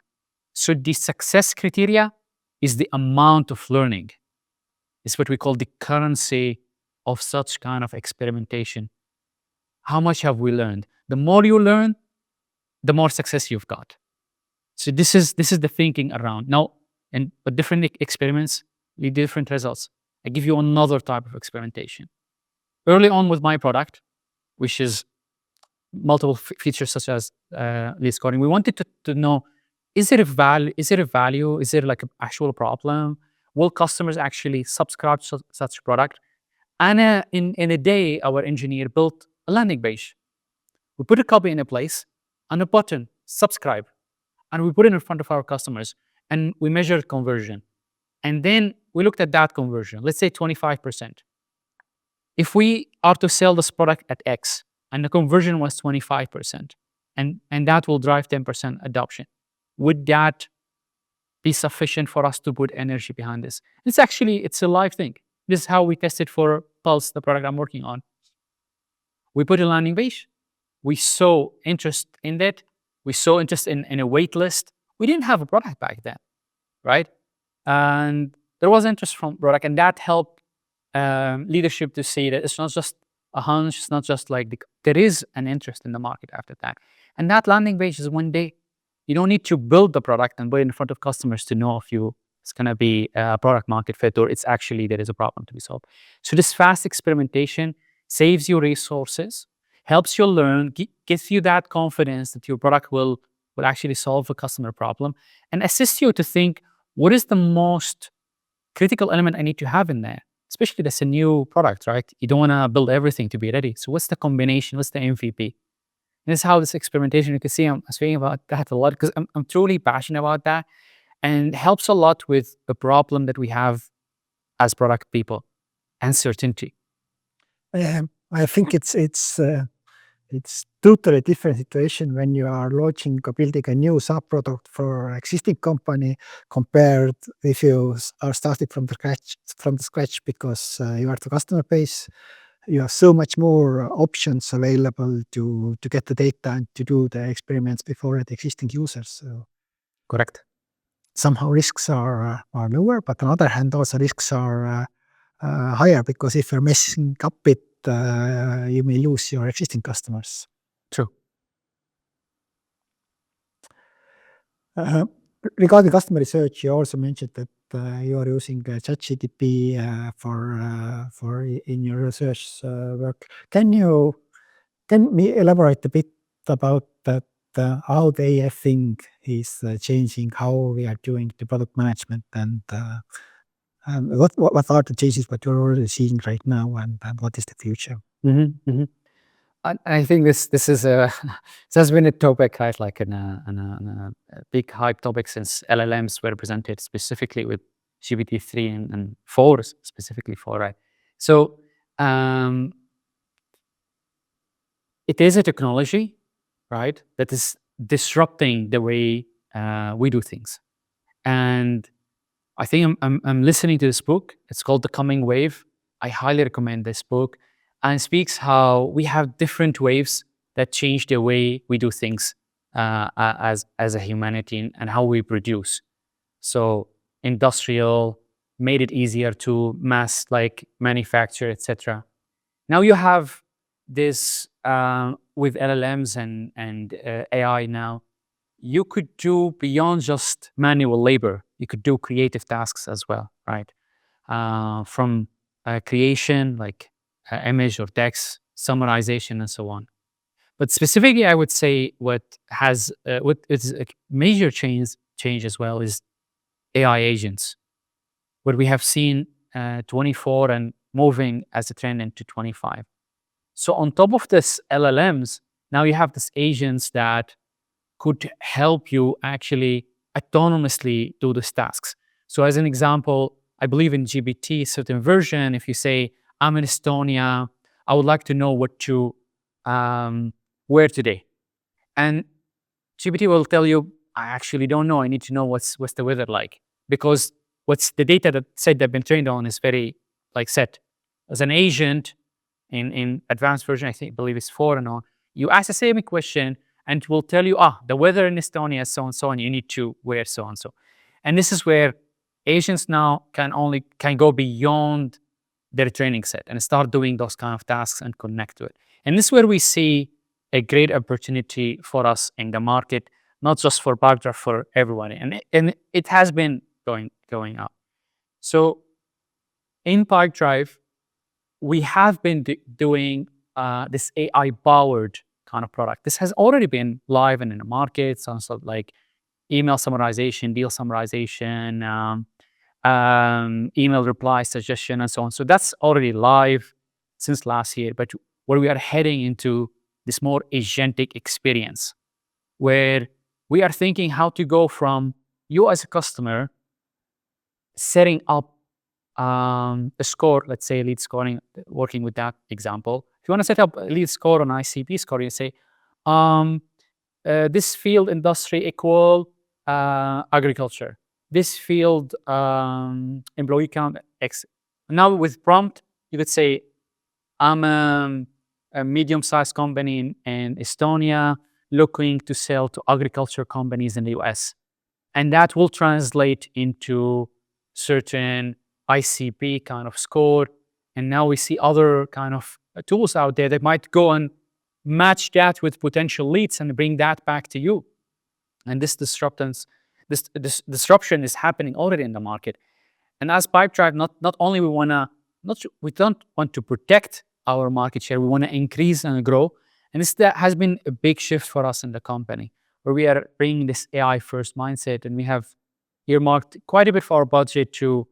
So the success criteria is the amount of learning. It's what we call the currency of such kind of experimentation. How much have we learned? The more you learn, the more success you've got. So this is the thinking around. Now, and different experiments lead to different results. I give you another type of experimentation. Early on with my product, which is multiple features such as lead scoring, we wanted to know, is it a value? Is it like an actual problem? Will customers actually subscribe to such product? And in a day, our engineer built a landing page. We put a copy in a place and a button, subscribe. And we put it in front of our customers and we measured conversion. And then we looked at that conversion, let's say 25%. If we are to sell this product at X and the conversion was 25%, and that will drive 10% adoption, would that be sufficient for us to put energy behind this? It's a live thing. This is how we tested for Pulse, the product I'm working on. We put a landing page. We saw interest in that. We saw interest in a wait list. We didn't have a product back then, right? And there was interest from product, and that helped leadership to see that it's not just a hunch. It's not just like there is an interest in the market after that. And that landing page is one day. You don't need to build the product and put it in front of customers to know if it's going to be a product market fit or it's actually there is a problem to be solved. So this fast experimentation saves you resources, helps you learn, gives you that confidence that your product will actually solve a customer problem, and assists you to think, what is the most critical element I need to have in there? Especially that's a new product, right? You don't want to build everything to be ready. So what's the combination? What's the MVP? This is how this experimentation, you can see I'm speaking about that a lot because I'm truly passionate about that, and it helps a lot with the problem that we have as product people, uncertainty. I think it's totally different situation when you are launching or building a new sub-product for existing company compared if you are starting from the scratch because you are the customer base. You have so much more options available to get the data and to do the experiments before the existing users. So Correct. somehow risks are lower, but on the other hand, also risks are higher because if you're messing up it you may lose your existing customers. True. Regarding customer research, you also mentioned that you are using ChatGPT for in your research work. Can we elaborate a bit about that? How the AI thing is changing, how we are doing the product management, and what are the changes that you're already seeing right now, and what is the future? I think this is a this has been a topic, right? Like in a big hype topic since LLMs were presented specifically with GPT-3 and 4 specifically 4, right? So it is a technology, right, that is disrupting the way we do things. And I think I'm listening to this book. It's called The Coming Wave. I highly recommend this book, and it speaks how we have different waves that change the way we do things as a humanity and how we produce. So industrial made it easier to mass like manufacture, etc. Now you have this with LLMs and AI now. You could do beyond just manual labor. You could do creative tasks as well, right? From creation, like image or text, summarization, and so on. But specifically, I would say what is a major change as well is AI agents, what we have seen 24 and moving as a trend into 25. So on top of this LLMs, now you have these agents that could help you actually autonomously do these tasks. So as an example, I believe in GPT certain version, if you say, I'm in Estonia, I would like to know what to wear today. And GPT will tell you, I actually don't know. I need to know what's the weather like. Because what's the data that set they've been trained on is very like set. As an agent in advanced version, believe it's 4 and on, you ask the same question and it will tell you, the weather in Estonia is so and so, and you need to wear so and so. And this is where agents now can go beyond their training set and start doing those kind of tasks and connect to it. And this is where we see a great opportunity for us in the market, not just for Pipedrive, for everyone. And it has been going up. So in Pipedrive, we have been doing this AI-powered kind of product. This has already been live and in the market, sounds like email summarization, deal summarization, email reply suggestion, and so on. So that's already live since last year. But where we are heading into this more agentic experience, where we are thinking how to go from you as a customer setting up a score, let's say lead scoring, working with that example. If you want to set up a lead score on ICP score, you say, this field industry equal agriculture. This field employee count X. Now with prompt, you could say, I'm a medium-sized company in Estonia looking to sell to agriculture companies in the US. And that will translate into certain ICP kind of score. And now we see other kind of tools out there that might go and match that with potential leads and bring that back to you. And this disruption is happening already in the market. And as Pipedrive, not only we don't want to protect our market share, we want to increase and grow. And that has been a big shift for us in the company, where we are bringing this AI first mindset, and we have earmarked quite a bit for our budget to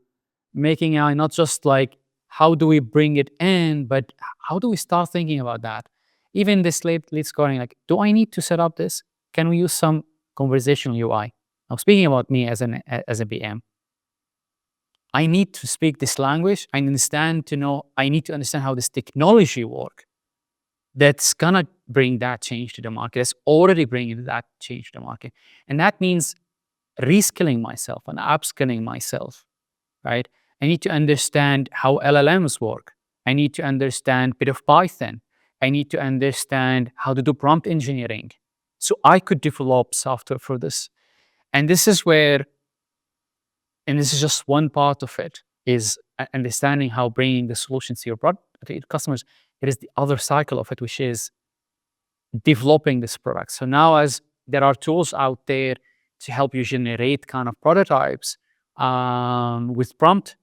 making AI not just like how do we bring it in, but how do we start thinking about that? Even this lead scoring, like, do I need to set up this? Can we use some conversational UI? Now, speaking about me as a BM, I need to speak this language. I need to understand how this technology works. That's gonna bring that change to the market. That's already bringing that change to the market. And that means reskilling myself and upskilling myself, right? I need to understand how LLMs work. I need to understand a bit of Python. I need to understand how to do prompt engineering. So I could develop software for this. And this is just one part of it, is understanding how bringing the solutions to your product, to your customers it is the other cycle of it, which is developing this product. So now, as there are tools out there to help you generate kind of prototypes with prompt,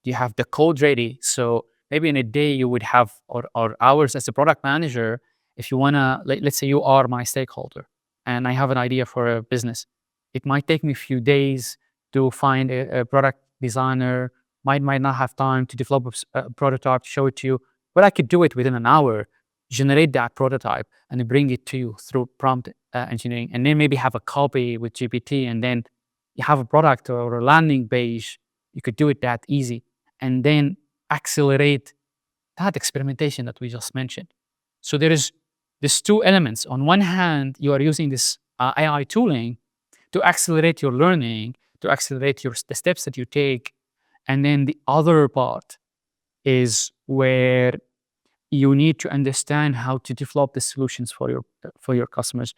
you have the code ready. So maybe in a day you would have, or hours as a product manager, if you wanna, let's say you are my stakeholder and I have an idea for a business. It might take me a few days to find a product designer, might not have time to develop a prototype to show it to you, but I could do it within an hour, generate that prototype and bring it to you through prompt engineering, and then maybe have a copy with GPT, and then you have a product or a landing page. You could do it that easy, and then accelerate that experimentation that we just mentioned. So there is these two elements. On one hand, you are using this AI tooling to accelerate your learning, to accelerate the steps that you take. And then the other part is where you need to understand how to develop the solutions for your customers.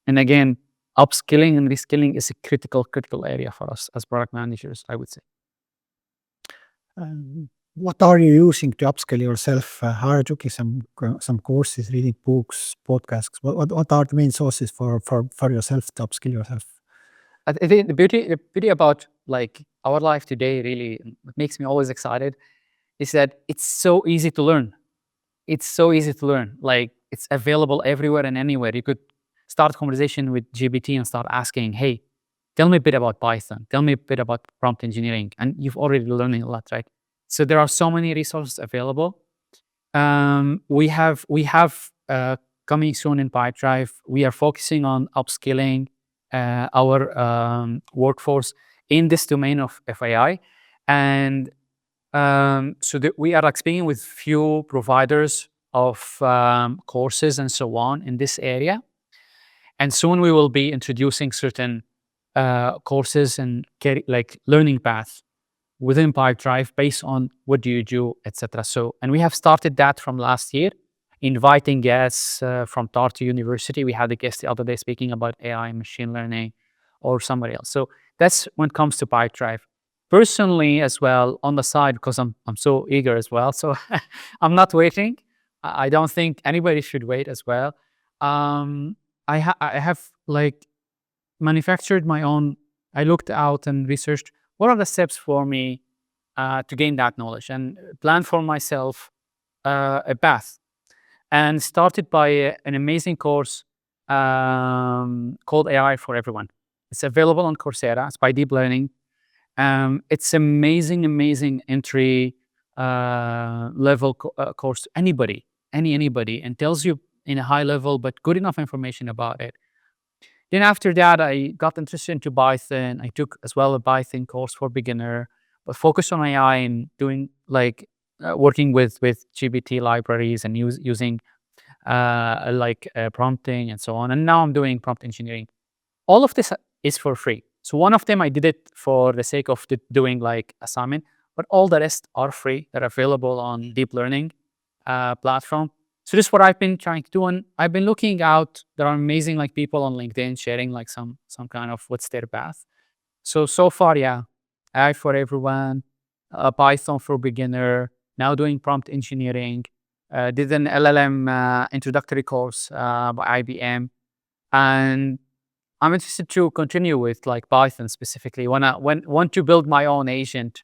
And again, upskilling and reskilling is a critical area for us as product managers, I would say. What are you using to upskill yourself? Are you taking some courses, reading books, podcasts? What are the main sources for yourself to upskill yourself? I think the beauty about like our life today, really, what makes me always excited is that it's so easy to learn. It's so easy to learn. Like, it's available everywhere and anywhere. You could start a conversation with GPT and start asking, "Hey, tell me a bit about Python. Tell me a bit about prompt engineering," and you've already learning a lot, right? So there are so many resources available. We have coming soon in Pipedrive. We are focusing on upskilling our workforce in this domain of AI, and so we are like speaking with few providers of courses and so on in this area, and soon we will be introducing certain courses and like learning paths within Pipedrive based on what do you do, etc. So, and we have started that from last year, inviting guests from Tartu University. We had a guest the other day speaking about AI and machine learning, or somebody else. So that's when it comes to Pipedrive. Personally, as well, on the side, because I'm so eager as well. So I'm not waiting. I don't think anybody should wait as well. I have like manufactured my own. I looked out and researched what are the steps for me to gain that knowledge, and plan for myself a path, and started by an amazing course called AI for Everyone. It's available on Coursera. It's by Deep Learning. It's amazing entry level course to anybody, anybody, and tells you in a high level but good enough information about it. Then after that, I got interested into Python. I took as well a Python course for beginner, but focused on AI and doing like working with GPT libraries and using prompting and so on. And now I'm doing prompt engineering. All of this is for free. So one of them I did it for the sake of doing like assignment, but all the rest are free. They're available on deep learning platform. So this is what I've been trying to do, and I've been looking out. There are amazing like people on LinkedIn sharing like some kind of what's their path. So far, yeah, AI for Everyone, Python for beginner. Now doing prompt engineering. Did an LLM introductory course by IBM, and I'm interested to continue with like Python specifically. Want to build my own agent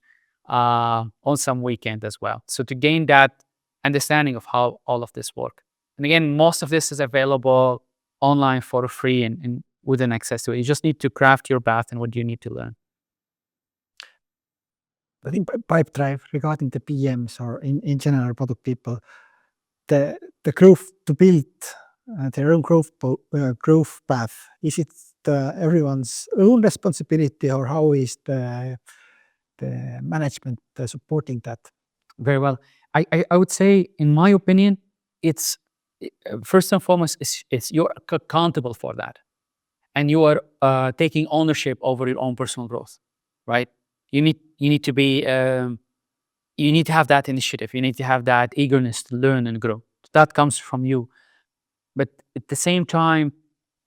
on some weekend as well. So to gain that understanding of how all of this work. And again, most of this is available online for free and within access to it. You just need to craft your path and what you need to learn. I think Pipedrive, regarding the PMs or in general product people, the growth to build their own growth path, is it everyone's own responsibility, or how is the management supporting that? Very well. I would say, in my opinion, it's first and foremost, it's you're accountable for that, and you are taking ownership over your own personal growth, right? You need to be you need to have that initiative. You need to have that eagerness to learn and grow. That comes from you. But at the same time,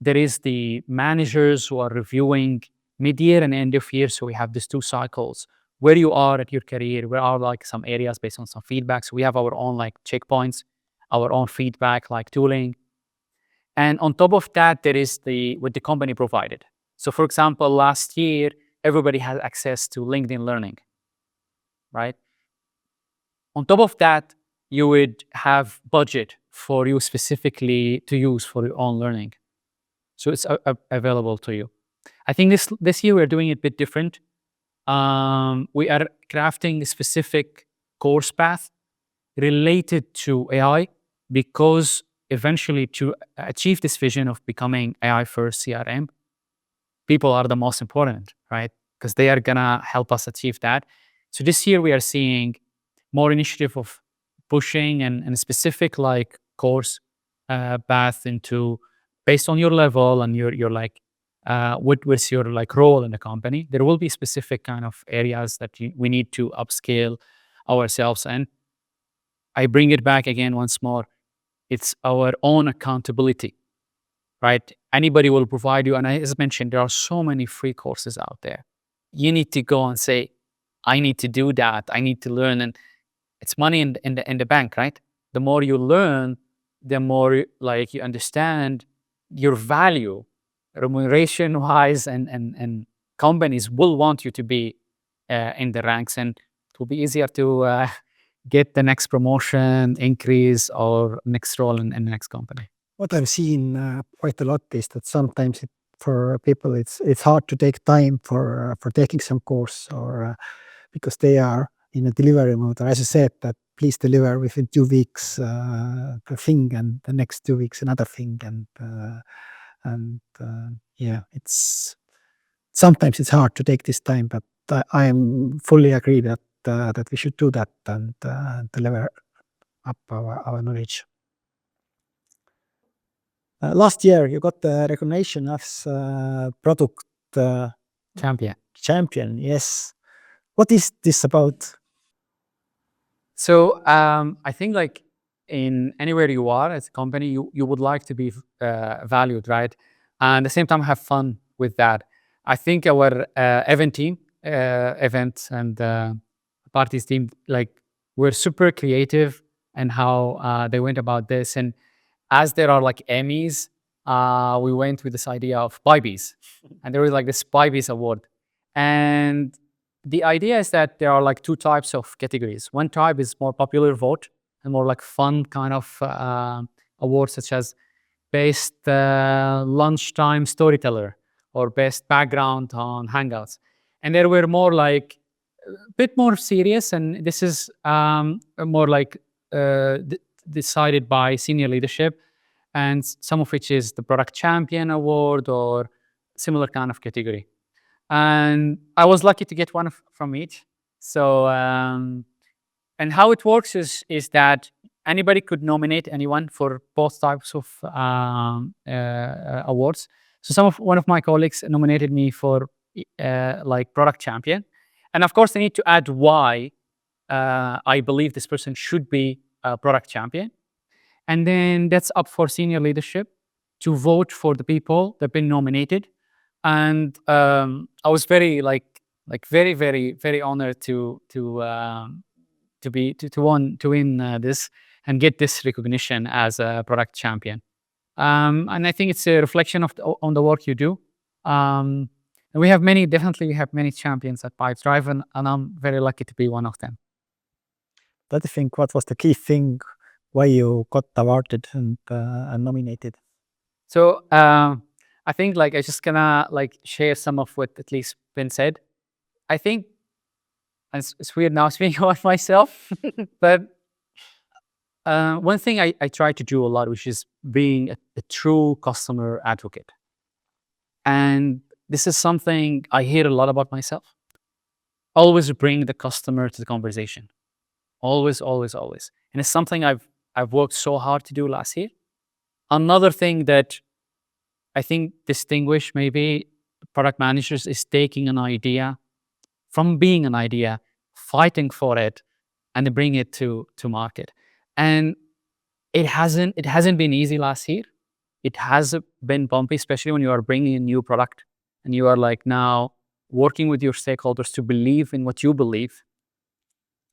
there is the managers who are reviewing mid-year and end of year. So we have these two cycles. Where you are at your career, where are like some areas based on some feedback. So we have our own like checkpoints, our own feedback, like tooling. And on top of that, there is what the company provided. So for example, last year, everybody had access to LinkedIn Learning, right? On top of that, you would have budget for you specifically to use for your own learning. So it's available to you. I think this year we're doing it a bit different. We are crafting a specific course path related to AI, because eventually to achieve this vision of becoming AI first CRM, people are the most important, right? Because they are gonna help us achieve that. So this year we are seeing more initiative of pushing and a specific like course path into, based on your level and your like what was your like role in the company. There will be specific kind of areas that we need to upscale ourselves in. I bring it back again once more. It's our own accountability, right? Anybody will provide you. And as mentioned, there are so many free courses out there. You need to go and say, I need to do that. I need to learn. And it's money in the bank, right? The more you learn, the more like you understand your value, remuneration wise, and companies will want you to be in the ranks, and it will be easier to get the next promotion, increase, or next role in the next company. What I've seen quite a lot is that sometimes for people it's hard to take time for taking some course, or because they are in a delivery mode. Or as you said, that please deliver within 2 weeks the thing, and the next 2 weeks another thing, and yeah, it's sometimes it's hard to take this time, but I am fully agree that that we should do that and deliver up our knowledge. Last year, you got the recognition as product champion. Yes. What is this about? So I think like in anywhere you are as a company, you would like to be valued, right? And at the same time have fun with that. I think our event team, events and parties team, like we're super creative and how they went about this. And as there are like Emmys, we went with this idea of Pipies, and there was like this Pipies award. And the idea is that there are like two types of categories. One type is more popular vote and more like fun kind of awards, such as best lunchtime storyteller or best background on Hangouts. And there were more like a bit more serious, and this is more like decided by senior leadership, and some of which is the product champion award or similar kind of category. And I was lucky to get one from each. So, and how it works is that anybody could nominate anyone for both types of awards. So one of my colleagues nominated me for like product champion, and of course they need to add why I believe this person should be a product champion, and then that's up for senior leadership to vote for the people that've been nominated. And I was very very honored to win this and get this recognition as a product champion. And I think it's a reflection of on the work you do. And we have definitely have many champions at Pipedrive, and I'm very lucky to be one of them. What do you think? What was the key thing why you got awarded and nominated? So I think like I just gonna like share some of what at least been said. I think, and it's weird now speaking about myself, but one thing I try to do a lot, which is being a true customer advocate. And this is something I hear a lot about myself. Always bring the customer to the conversation. Always, always, always. And it's something I've worked so hard to do last year. Another thing that I think distinguish maybe product managers is taking an idea from being an idea, fighting for it, and then bring it to market. And it hasn't been easy last year. It has been bumpy, especially when you are bringing a new product and you are like now working with your stakeholders to believe in what you believe.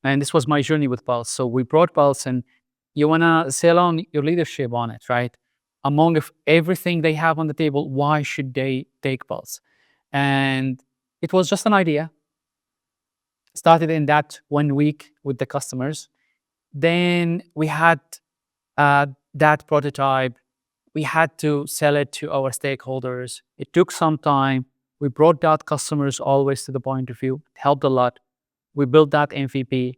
And this was my journey with Pulse. So we brought Pulse, and you want to sell on your leadership on it, right? Among everything they have on the table, why should they take Pulse? And it was just an idea. Started in that 1 week with the customers. Then we had that prototype. We had to sell it to our stakeholders. It took some time. We brought that customers always to the point of view. It helped a lot. We built that MVP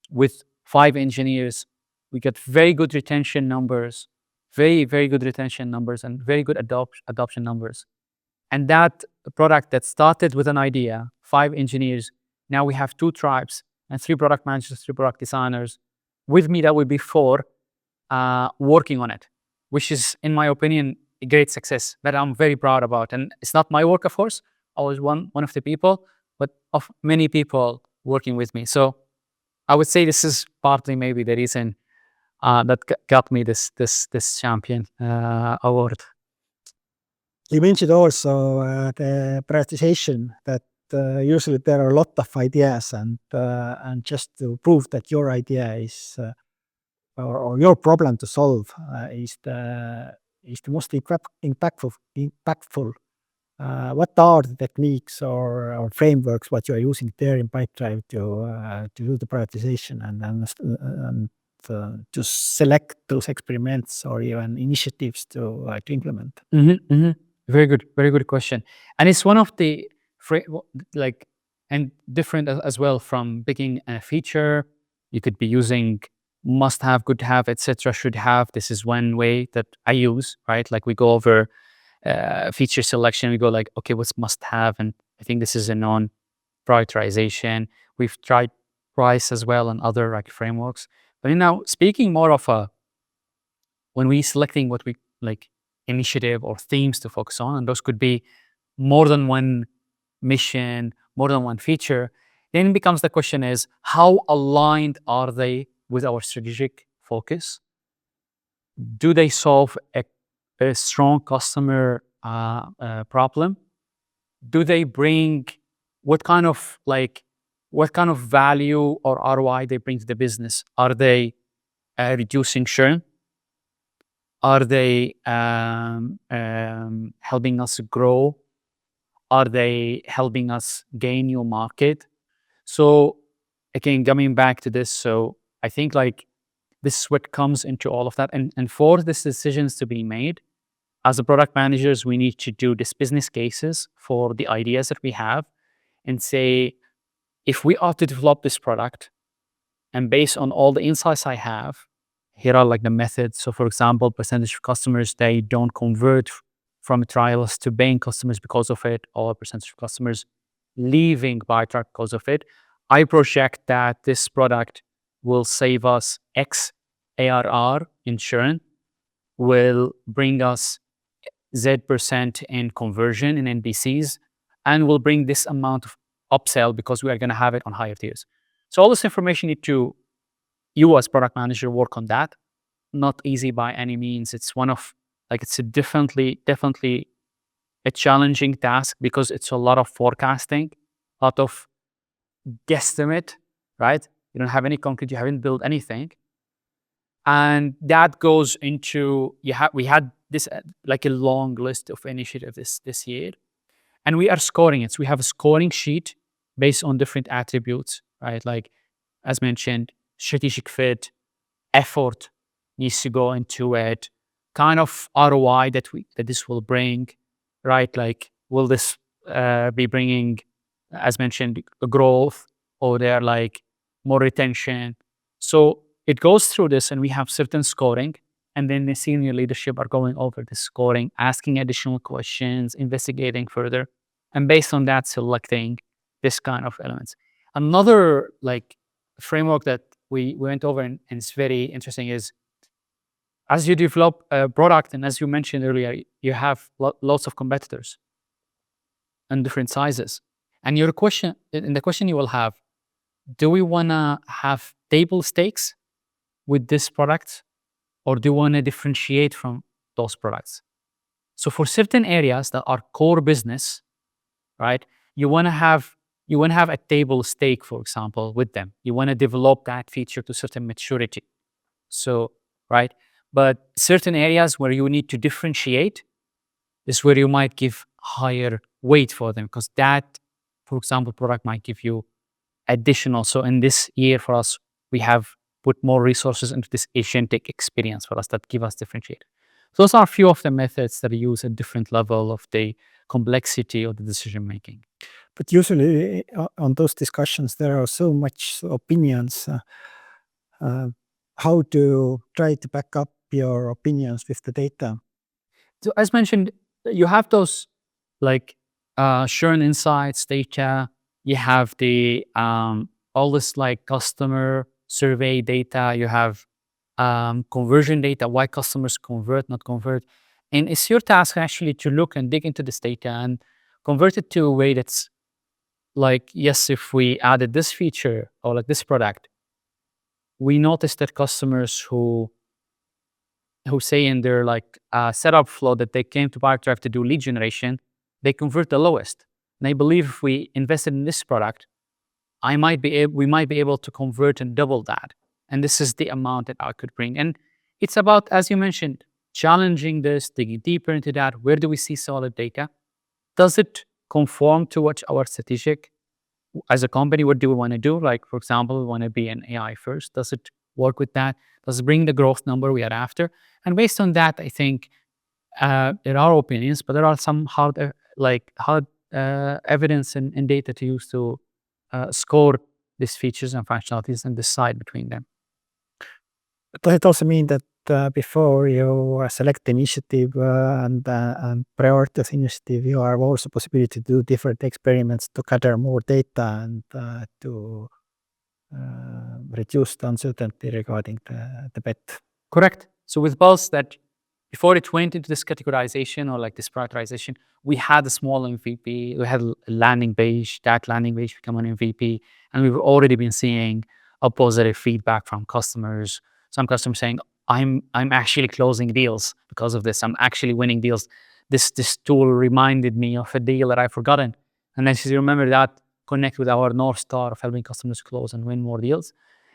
with 5 engineers. We got very good retention numbers, very, very good retention numbers, and very good adoption numbers. And that product that started with an idea, 5 engineers, now we have 2 tribes and 3 product managers, 3 product designers. With me, that would be 4 working on it, which is, in my opinion, a great success that I'm very proud about. And it's not my work, of course. I was one of the people, but of many people working with me. So I would say this is partly maybe the reason that got me this champion award. You mentioned also the prioritization, that usually there are a lot of ideas, and just to prove that your idea is or your problem to solve is the most impactful. What are the techniques or frameworks what you are using there in Pipedrive to do the prioritization and to select those experiments or even initiatives to implement? Very good question. And it's one of the and different as well from picking a feature. You could be using must have, could have, etc., should have. This is one way that I use, right? Like we go over feature selection. We go like, okay, what's must have? And I think this is a non-prioritization. We've tried price as well and other like frameworks. But now speaking more of when we selecting what we like initiative or themes to focus on, and those could be more than one mission, more than one feature, then becomes the question is how aligned are they with our strategic focus? Do they solve a strong customer problem? Do they bring what kind of value or ROI they bring to the business? Are they reducing churn? Are they helping us grow? Are they helping us gain new market? So again, coming back to this, so I think like this is what comes into all of that. And for these decisions to be made, as a product managers, we need to do this business cases for the ideas that we have and say, if we are to develop this product and based on all the insights I have, here are like the methods. So for example, percentage of customers, they don't convert from trials to paying customers because of it, or percentage of customers leaving BuyTrack because of it. I project that this product will save us X ARR in churn, will bring us Z% in conversion in NDCs, and will bring this amount of upsell because we are going to have it on higher tiers. So all this information need to, you as product manager, work on that. Not easy by any means. It's one of it's a definitely a challenging task because it's a lot of forecasting, a lot of guesstimate, right? You don't have any concrete, you haven't built anything. And that goes into, we had this like a long list of initiatives this year, and we are scoring it. So we have a scoring sheet based on different attributes, right? Like, as mentioned, strategic fit, effort needs to go into it, kind of ROI that this will bring, right? Like, will this be bringing, as mentioned, a growth, or they're like more retention? So it goes through this, and we have certain scoring, and then the senior leadership are going over the scoring, asking additional questions, investigating further, and based on that, selecting this kind of elements. Another like framework that we went over and it's very interesting is, as you develop a product, and as you mentioned earlier, you have lots of competitors and different sizes. And the question you will have, do we want to have table stakes with this product, or do we want to differentiate from those products? So for certain areas that are core business, right, you want to have a table stake, for example, with them. You want to develop that feature to certain maturity. So, right. But certain areas where you need to differentiate is where you might give higher weight for them, because that, for example, product might give you additional. So in this year for us, we have put more resources into this agentic experience for us that give us differentiate. Those are a few of the methods that are used at different level of the complexity of the decision making. But usually on those discussions, there are so much opinions. How to try to back up your opinions with the data? So as mentioned, you have those like churn insights data. You have the all this like customer survey data. You have conversion data, why customers convert, not convert. And it's your task actually to look and dig into this data and convert it to a way that's like, yes, if we added this feature or like this product, we noticed that customers who say in their like setup flow that they came to Pipedrive to do lead generation, they convert the lowest. And I believe if we invested in this product, we might be able to convert and double that. And this is the amount that I could bring. And it's about, as you mentioned, challenging this, digging deeper into that. Where do we see solid data? Does it conform to what our strategic as a company? What do we want to do? Like, for example, we want to be an AI first. Does it work with that? Does it bring the growth number we are after? And based on that, I think there are opinions, but there are some hard evidence and data to use to score these features and functionalities and decide between them. Does it also mean that before you select initiative and prioritize initiative, you have also possibility to do different experiments to gather more data and to reduce the uncertainty regarding the bet? Correct. So with Pulse, that before it went into this categorization or like this prioritization, we had a small MVP. We had a landing page. That landing page became an MVP, and we've already been seeing a positive feedback from customers. Some customers saying, "I'm actually closing deals because of this. I'm actually winning deals. This tool reminded me of a deal that I've forgotten." And then you remember that, connect with our North Star of helping customers close and win more deals.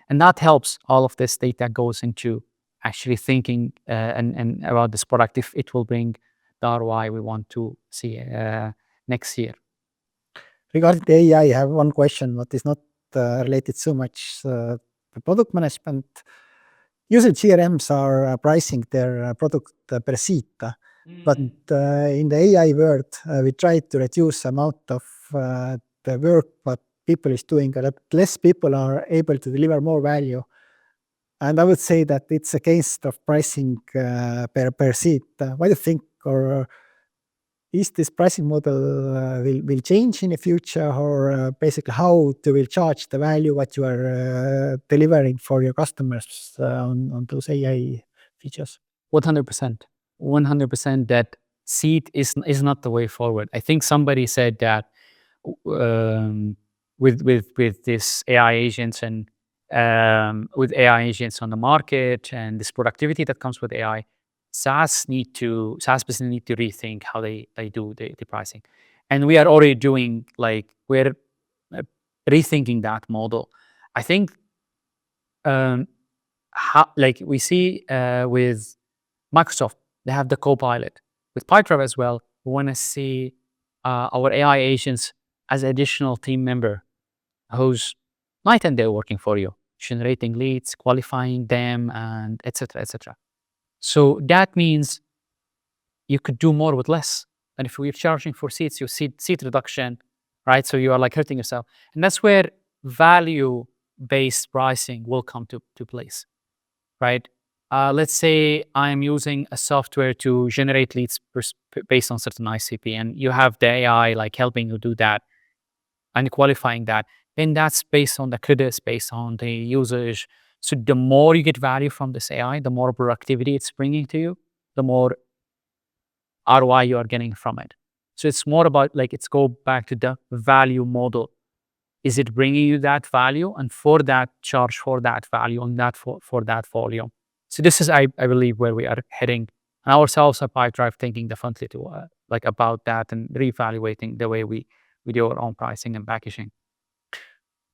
And that helps. All of this data goes into actually thinking and about this product, if it will bring the ROI we want to see next year. Regarding the AI, I have one question what is not related so much to product management. Usually CRMs are pricing their product per seat, but in the AI world, we try to reduce amount of the work what people is doing, that less people are able to deliver more value. And I would say that it's against of pricing per seat. What do you think, or is this pricing model will change in the future, or basically how to will charge the value what you are delivering for your customers on those AI features? 100%. 100% that seat is not the way forward. I think somebody said that with this AI agents and with AI agents on the market and this productivity that comes with AI, SaaS business need to rethink how they do the pricing. And we are already doing we're rethinking that model. I think we see with Microsoft, they have the Copilot. With Pipedrive as well, we want to see our AI agents as additional team member who's night and day working for you, generating leads, qualifying them, and etc. etc. So that means you could do more with less. And if we're charging for seats, you see seat reduction, right? So you are like hurting yourself. And that's where value-based pricing will come to place, right? Let's say I'm using a software to generate leads based on certain ICP, and you have the AI like helping you do that and qualifying that. Then that's based on the credits, based on the usage. So the more you get value from this AI, the more productivity it's bringing to you, the more ROI you are getting from it. So it's more about it's go back to the value model. Is it bringing you that value? And for that, charge for that value and that for that volume. So this is, I believe, where we are heading. And ourselves at Pipedrive thinking differently to about that and reevaluating the way we do our own pricing and packaging.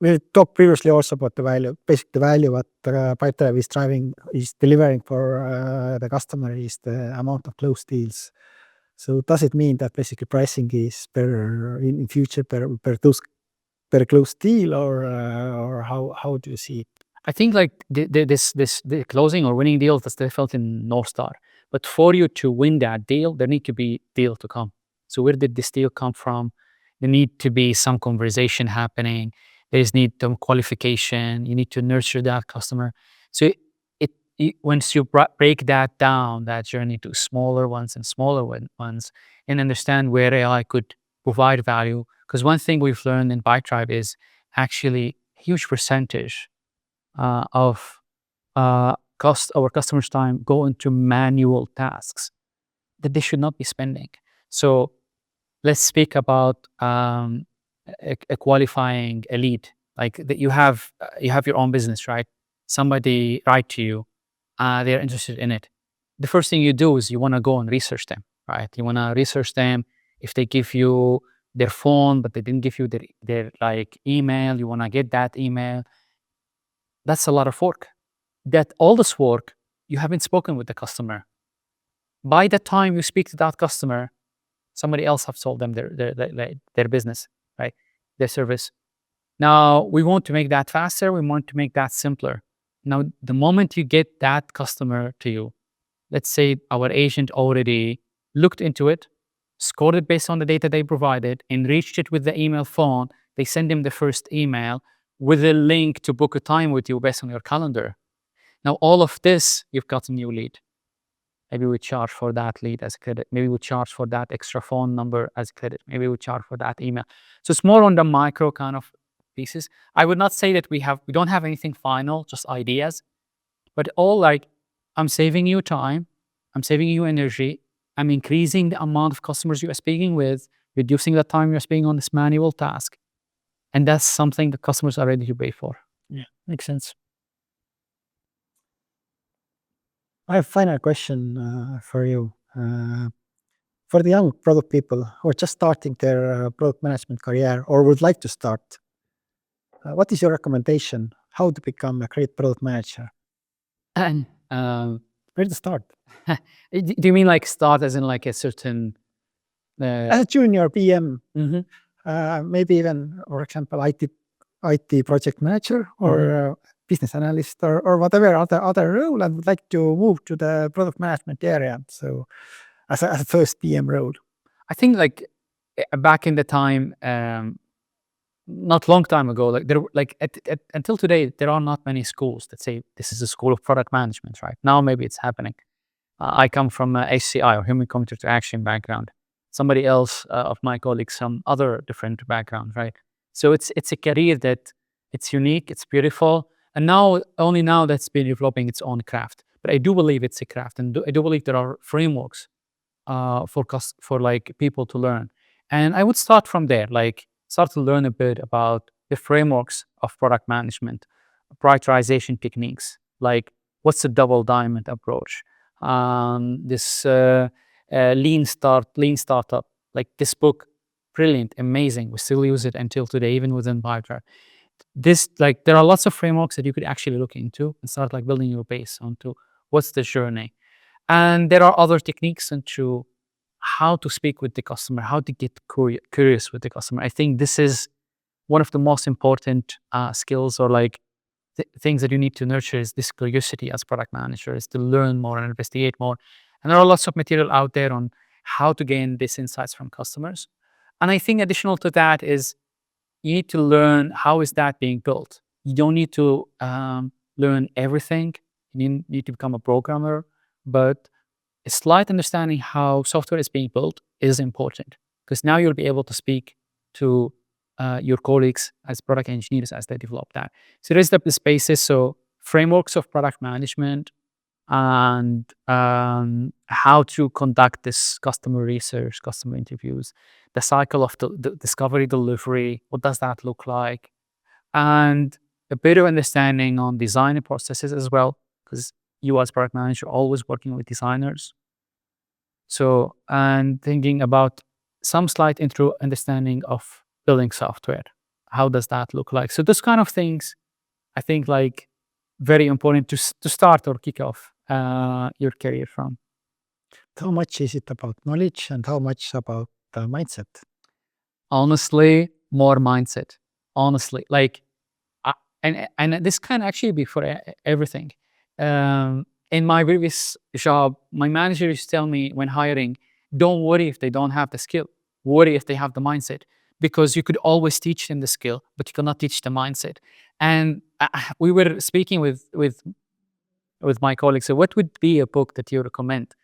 we talked previously also about the value. Basically, the value what Pipedrive is delivering for the customer is the amount of closed deals. So does it mean that basically pricing is in future per closed deal, or how do you see it? I think like the closing or winning deals that's default in North Star. But for you to win that deal, there need to be deal to come. So where did this deal come from? There need to be some conversation happening. There's need some qualification. You need to nurture that customer. So once you break that down, that journey to smaller ones and smaller ones, and understand where AI could provide value. Because one thing we've learned in Pipedrive is actually a huge percentage of our customers' time go into manual tasks that they should not be spending. So let's speak about qualifying a lead. Like that you have your own business, right? Somebody write to you, they're interested in it. The first thing you do is you want to go and research them, right? You want to research them. If they give you their phone, but they didn't give you their like email, you want to get that email. That's a lot of work. That all this work, you haven't spoken with the customer. By the time you speak to that customer, somebody else have sold them their business, right? Their service. Now we want to make that faster. We want to make that simpler. Now, the moment you get that customer to you, let's say our agent already looked into it, scored it based on the data they provided, enriched it with the email phone. They send him the first email with a link to book a time with you based on your calendar. Now, all of this, you've got a new lead. Maybe we charge for that lead as credit. Maybe we charge for that extra phone number as credit. Maybe we charge for that email. So it's more on the micro kind of pieces. I would not say that we don't have anything final, just ideas, but all like, I'm saving you time, I'm saving you energy, I'm increasing the amount of customers you are speaking with, reducing the time you're spending on this manual task. And that's something the customers are ready to pay for. Yeah, makes sense. I have a final question for you. For the young product people who are just starting their product management career or would like to start, what is your recommendation? How to become a great product manager? And Where to start? do you mean like start as in like a certain As a junior PM, mhm. maybe even, for example, IT project manager or business analyst or whatever other role, and would like to move to the product management area. So as a first PM role. I think like back in the time, not long time ago, like there like until today, there are not many schools that say this is a school of product management. Right now, maybe it's happening. I come from a HCI or human computer interaction background. Somebody else of my colleagues, some other different background, right? So it's a career that it's unique, it's beautiful, and now only now that's been developing its own craft. But I do believe it's a craft, and I do believe there are frameworks for like people to learn. And I would start from there, like start to learn a bit about the frameworks of product management, prioritization techniques, like what's the double diamond approach, this lean startup, like this book, brilliant, amazing. We still use it until today, even within Pipedrive. This like there are lots of frameworks that you could actually look into and start like building your base onto what's the journey. And there are other techniques into how to speak with the customer, how to get curious with the customer. I think this is one of the most important skills or like things that you need to nurture is this curiosity as product manager, is to learn more and investigate more. And there are lots of material out there on how to gain these insights from customers. And I think additional to that is you need to learn how is that being built. You don't need to learn everything. You need to become a programmer, but a slight understanding how software is being built is important because now you'll be able to speak to your colleagues as product engineers as they develop that. So there's the spaces, so frameworks of product management and how to conduct this customer research, customer interviews, the cycle of the discovery delivery, what does that look like? And a bit of understanding on design processes as well, because you as product manager are always working with designers. So, and thinking about some slight intro understanding of building software. how does that look like? So those kind of things, I think, like very important to start or kick off your career from. How much is it about knowledge and how much about mindset? Honestly, more mindset. Honestly, like, I, and this can actually be for everything. In my previous job, my manager used to tell me when hiring, don't worry if they don't have the skill. Worry if they have the mindset, because you could always teach them the skill, but you cannot teach the mindset. And we were speaking with my colleagues. So, what would be a book that you recommend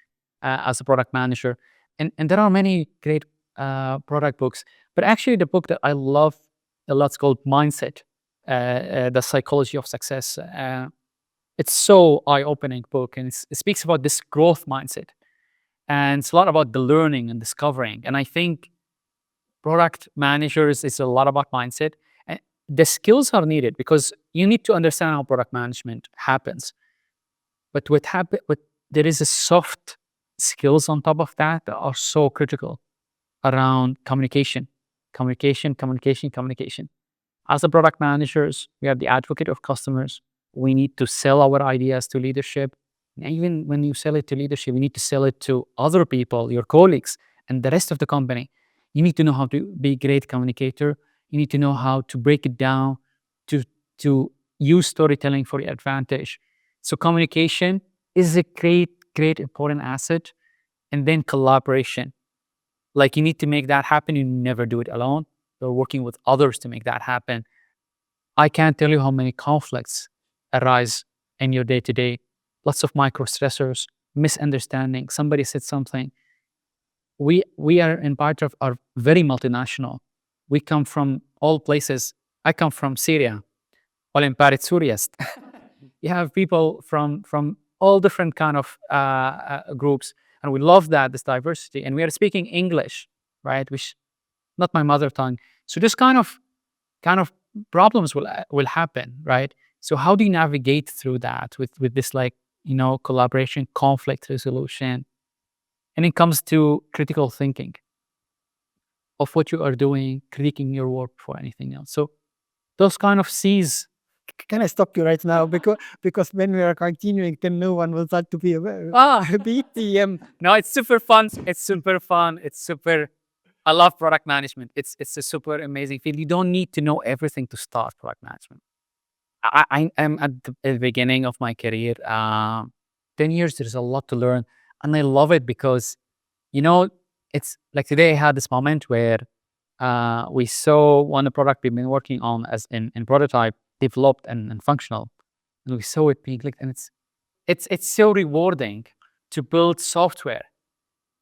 as a product manager? And there are many great product books, but actually, the book that I love a lot is called Mindset, the Psychology of Success. It's so eye-opening book, and it speaks about this growth mindset, and it's a lot about the learning and discovering. And I think product managers is a lot about mindset. And the skills are needed because you need to understand how product management happens. But what there is a soft skills on top of that that are so critical around communication, communication, communication, communication. As a product managers, we are the advocate of customers. We need to sell our ideas to leadership. And even when you sell it to leadership, you need to sell it to other people, your colleagues, and the rest of the company. You need to know how to be a great communicator. You need to know how to break it down, to to use storytelling for your advantage. So communication is a great, great important asset. And then collaboration. Like, you need to make that happen. You never do it alone. You're working with others to make that happen. I can't tell you how many conflicts arise in your day to day. Lots of micro stressors, misunderstanding. Somebody said something. We are in Pipedrive are very multinational. We come from all places. I come from Syria. Olen pärit Suriast. You have people from all different kind of groups, and we love that this diversity. And we are speaking English, right? Which not my mother tongue. So this kind of problems will happen, right? So how do you navigate through that with this, like, collaboration, conflict resolution, and it comes to critical thinking of what you are doing, critiquing your work for anything else. So those kind of C's. Can I stop you right now? Because when we are continuing, then no one will start to be aware. BTM. No, it's super fun. It's super fun. It's super. I love product management. It's a super amazing field. You don't need to know everything to start product management. I am at the beginning of my career. 10 years. There's a lot to learn, and I love it because, it's like today I had this moment where we saw one product we've been working on as in prototype developed and functional, and we saw it being clicked, and it's so rewarding to build software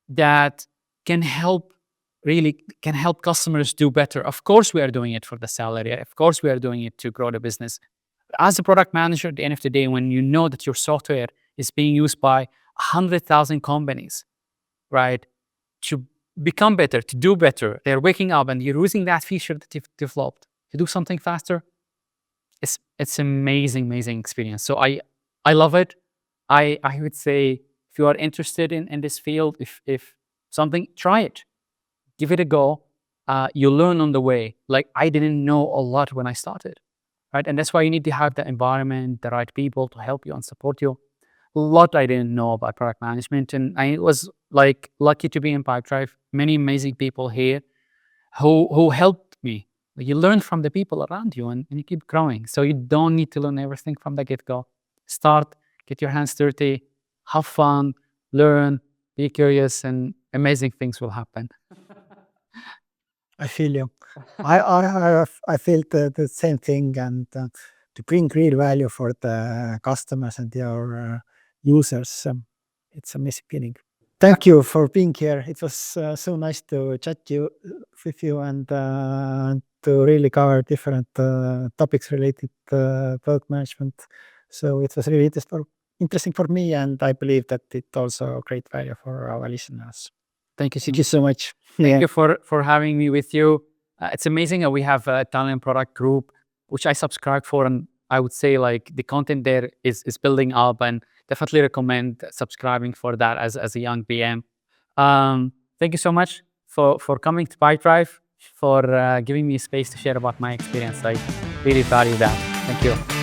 that can help customers do better. Of course, we are doing it for the salary. Of course, we are doing it to grow the business. As a product manager, at the end of the day, when you know that your software is being used by 100,000 companies, right, to become better, to do better, they're waking up and you're using that feature that you've developed to do something faster. It's amazing experience. So I love it. I would say, if you are interested in this field, if something, try it, give it a go. You learn on the way. Like, I didn't know a lot when I started, right? And that's why you need to have the environment, the right people to help you and support you. A lot I didn't know about product management, and I was like lucky to be in Pipedrive. Many amazing people here who helped me. You learn from the people around you, and you keep growing. So you don't need to learn everything from the get-go. Start, get your hands dirty, have fun, learn, be curious, and amazing things will happen. I feel you. I feel the same thing, and to bring real value for the customers and your users, it's amazing feeling. Thank you for being here. It was so nice to chat with you and to really cover different topics related to product management. So it was really interesting for me, and I believe that it also great value for our listeners. Thank you so Thank you much. so much. Thank you for having me with you. It's amazing that we have a Italian product group, which I subscribe for, and I would say, like, the content there is building up, and definitely recommend subscribing for that as a young PM. Thank you so much for coming to Pipedrive. for giving me space to share about my experience. I really value that. Thank you.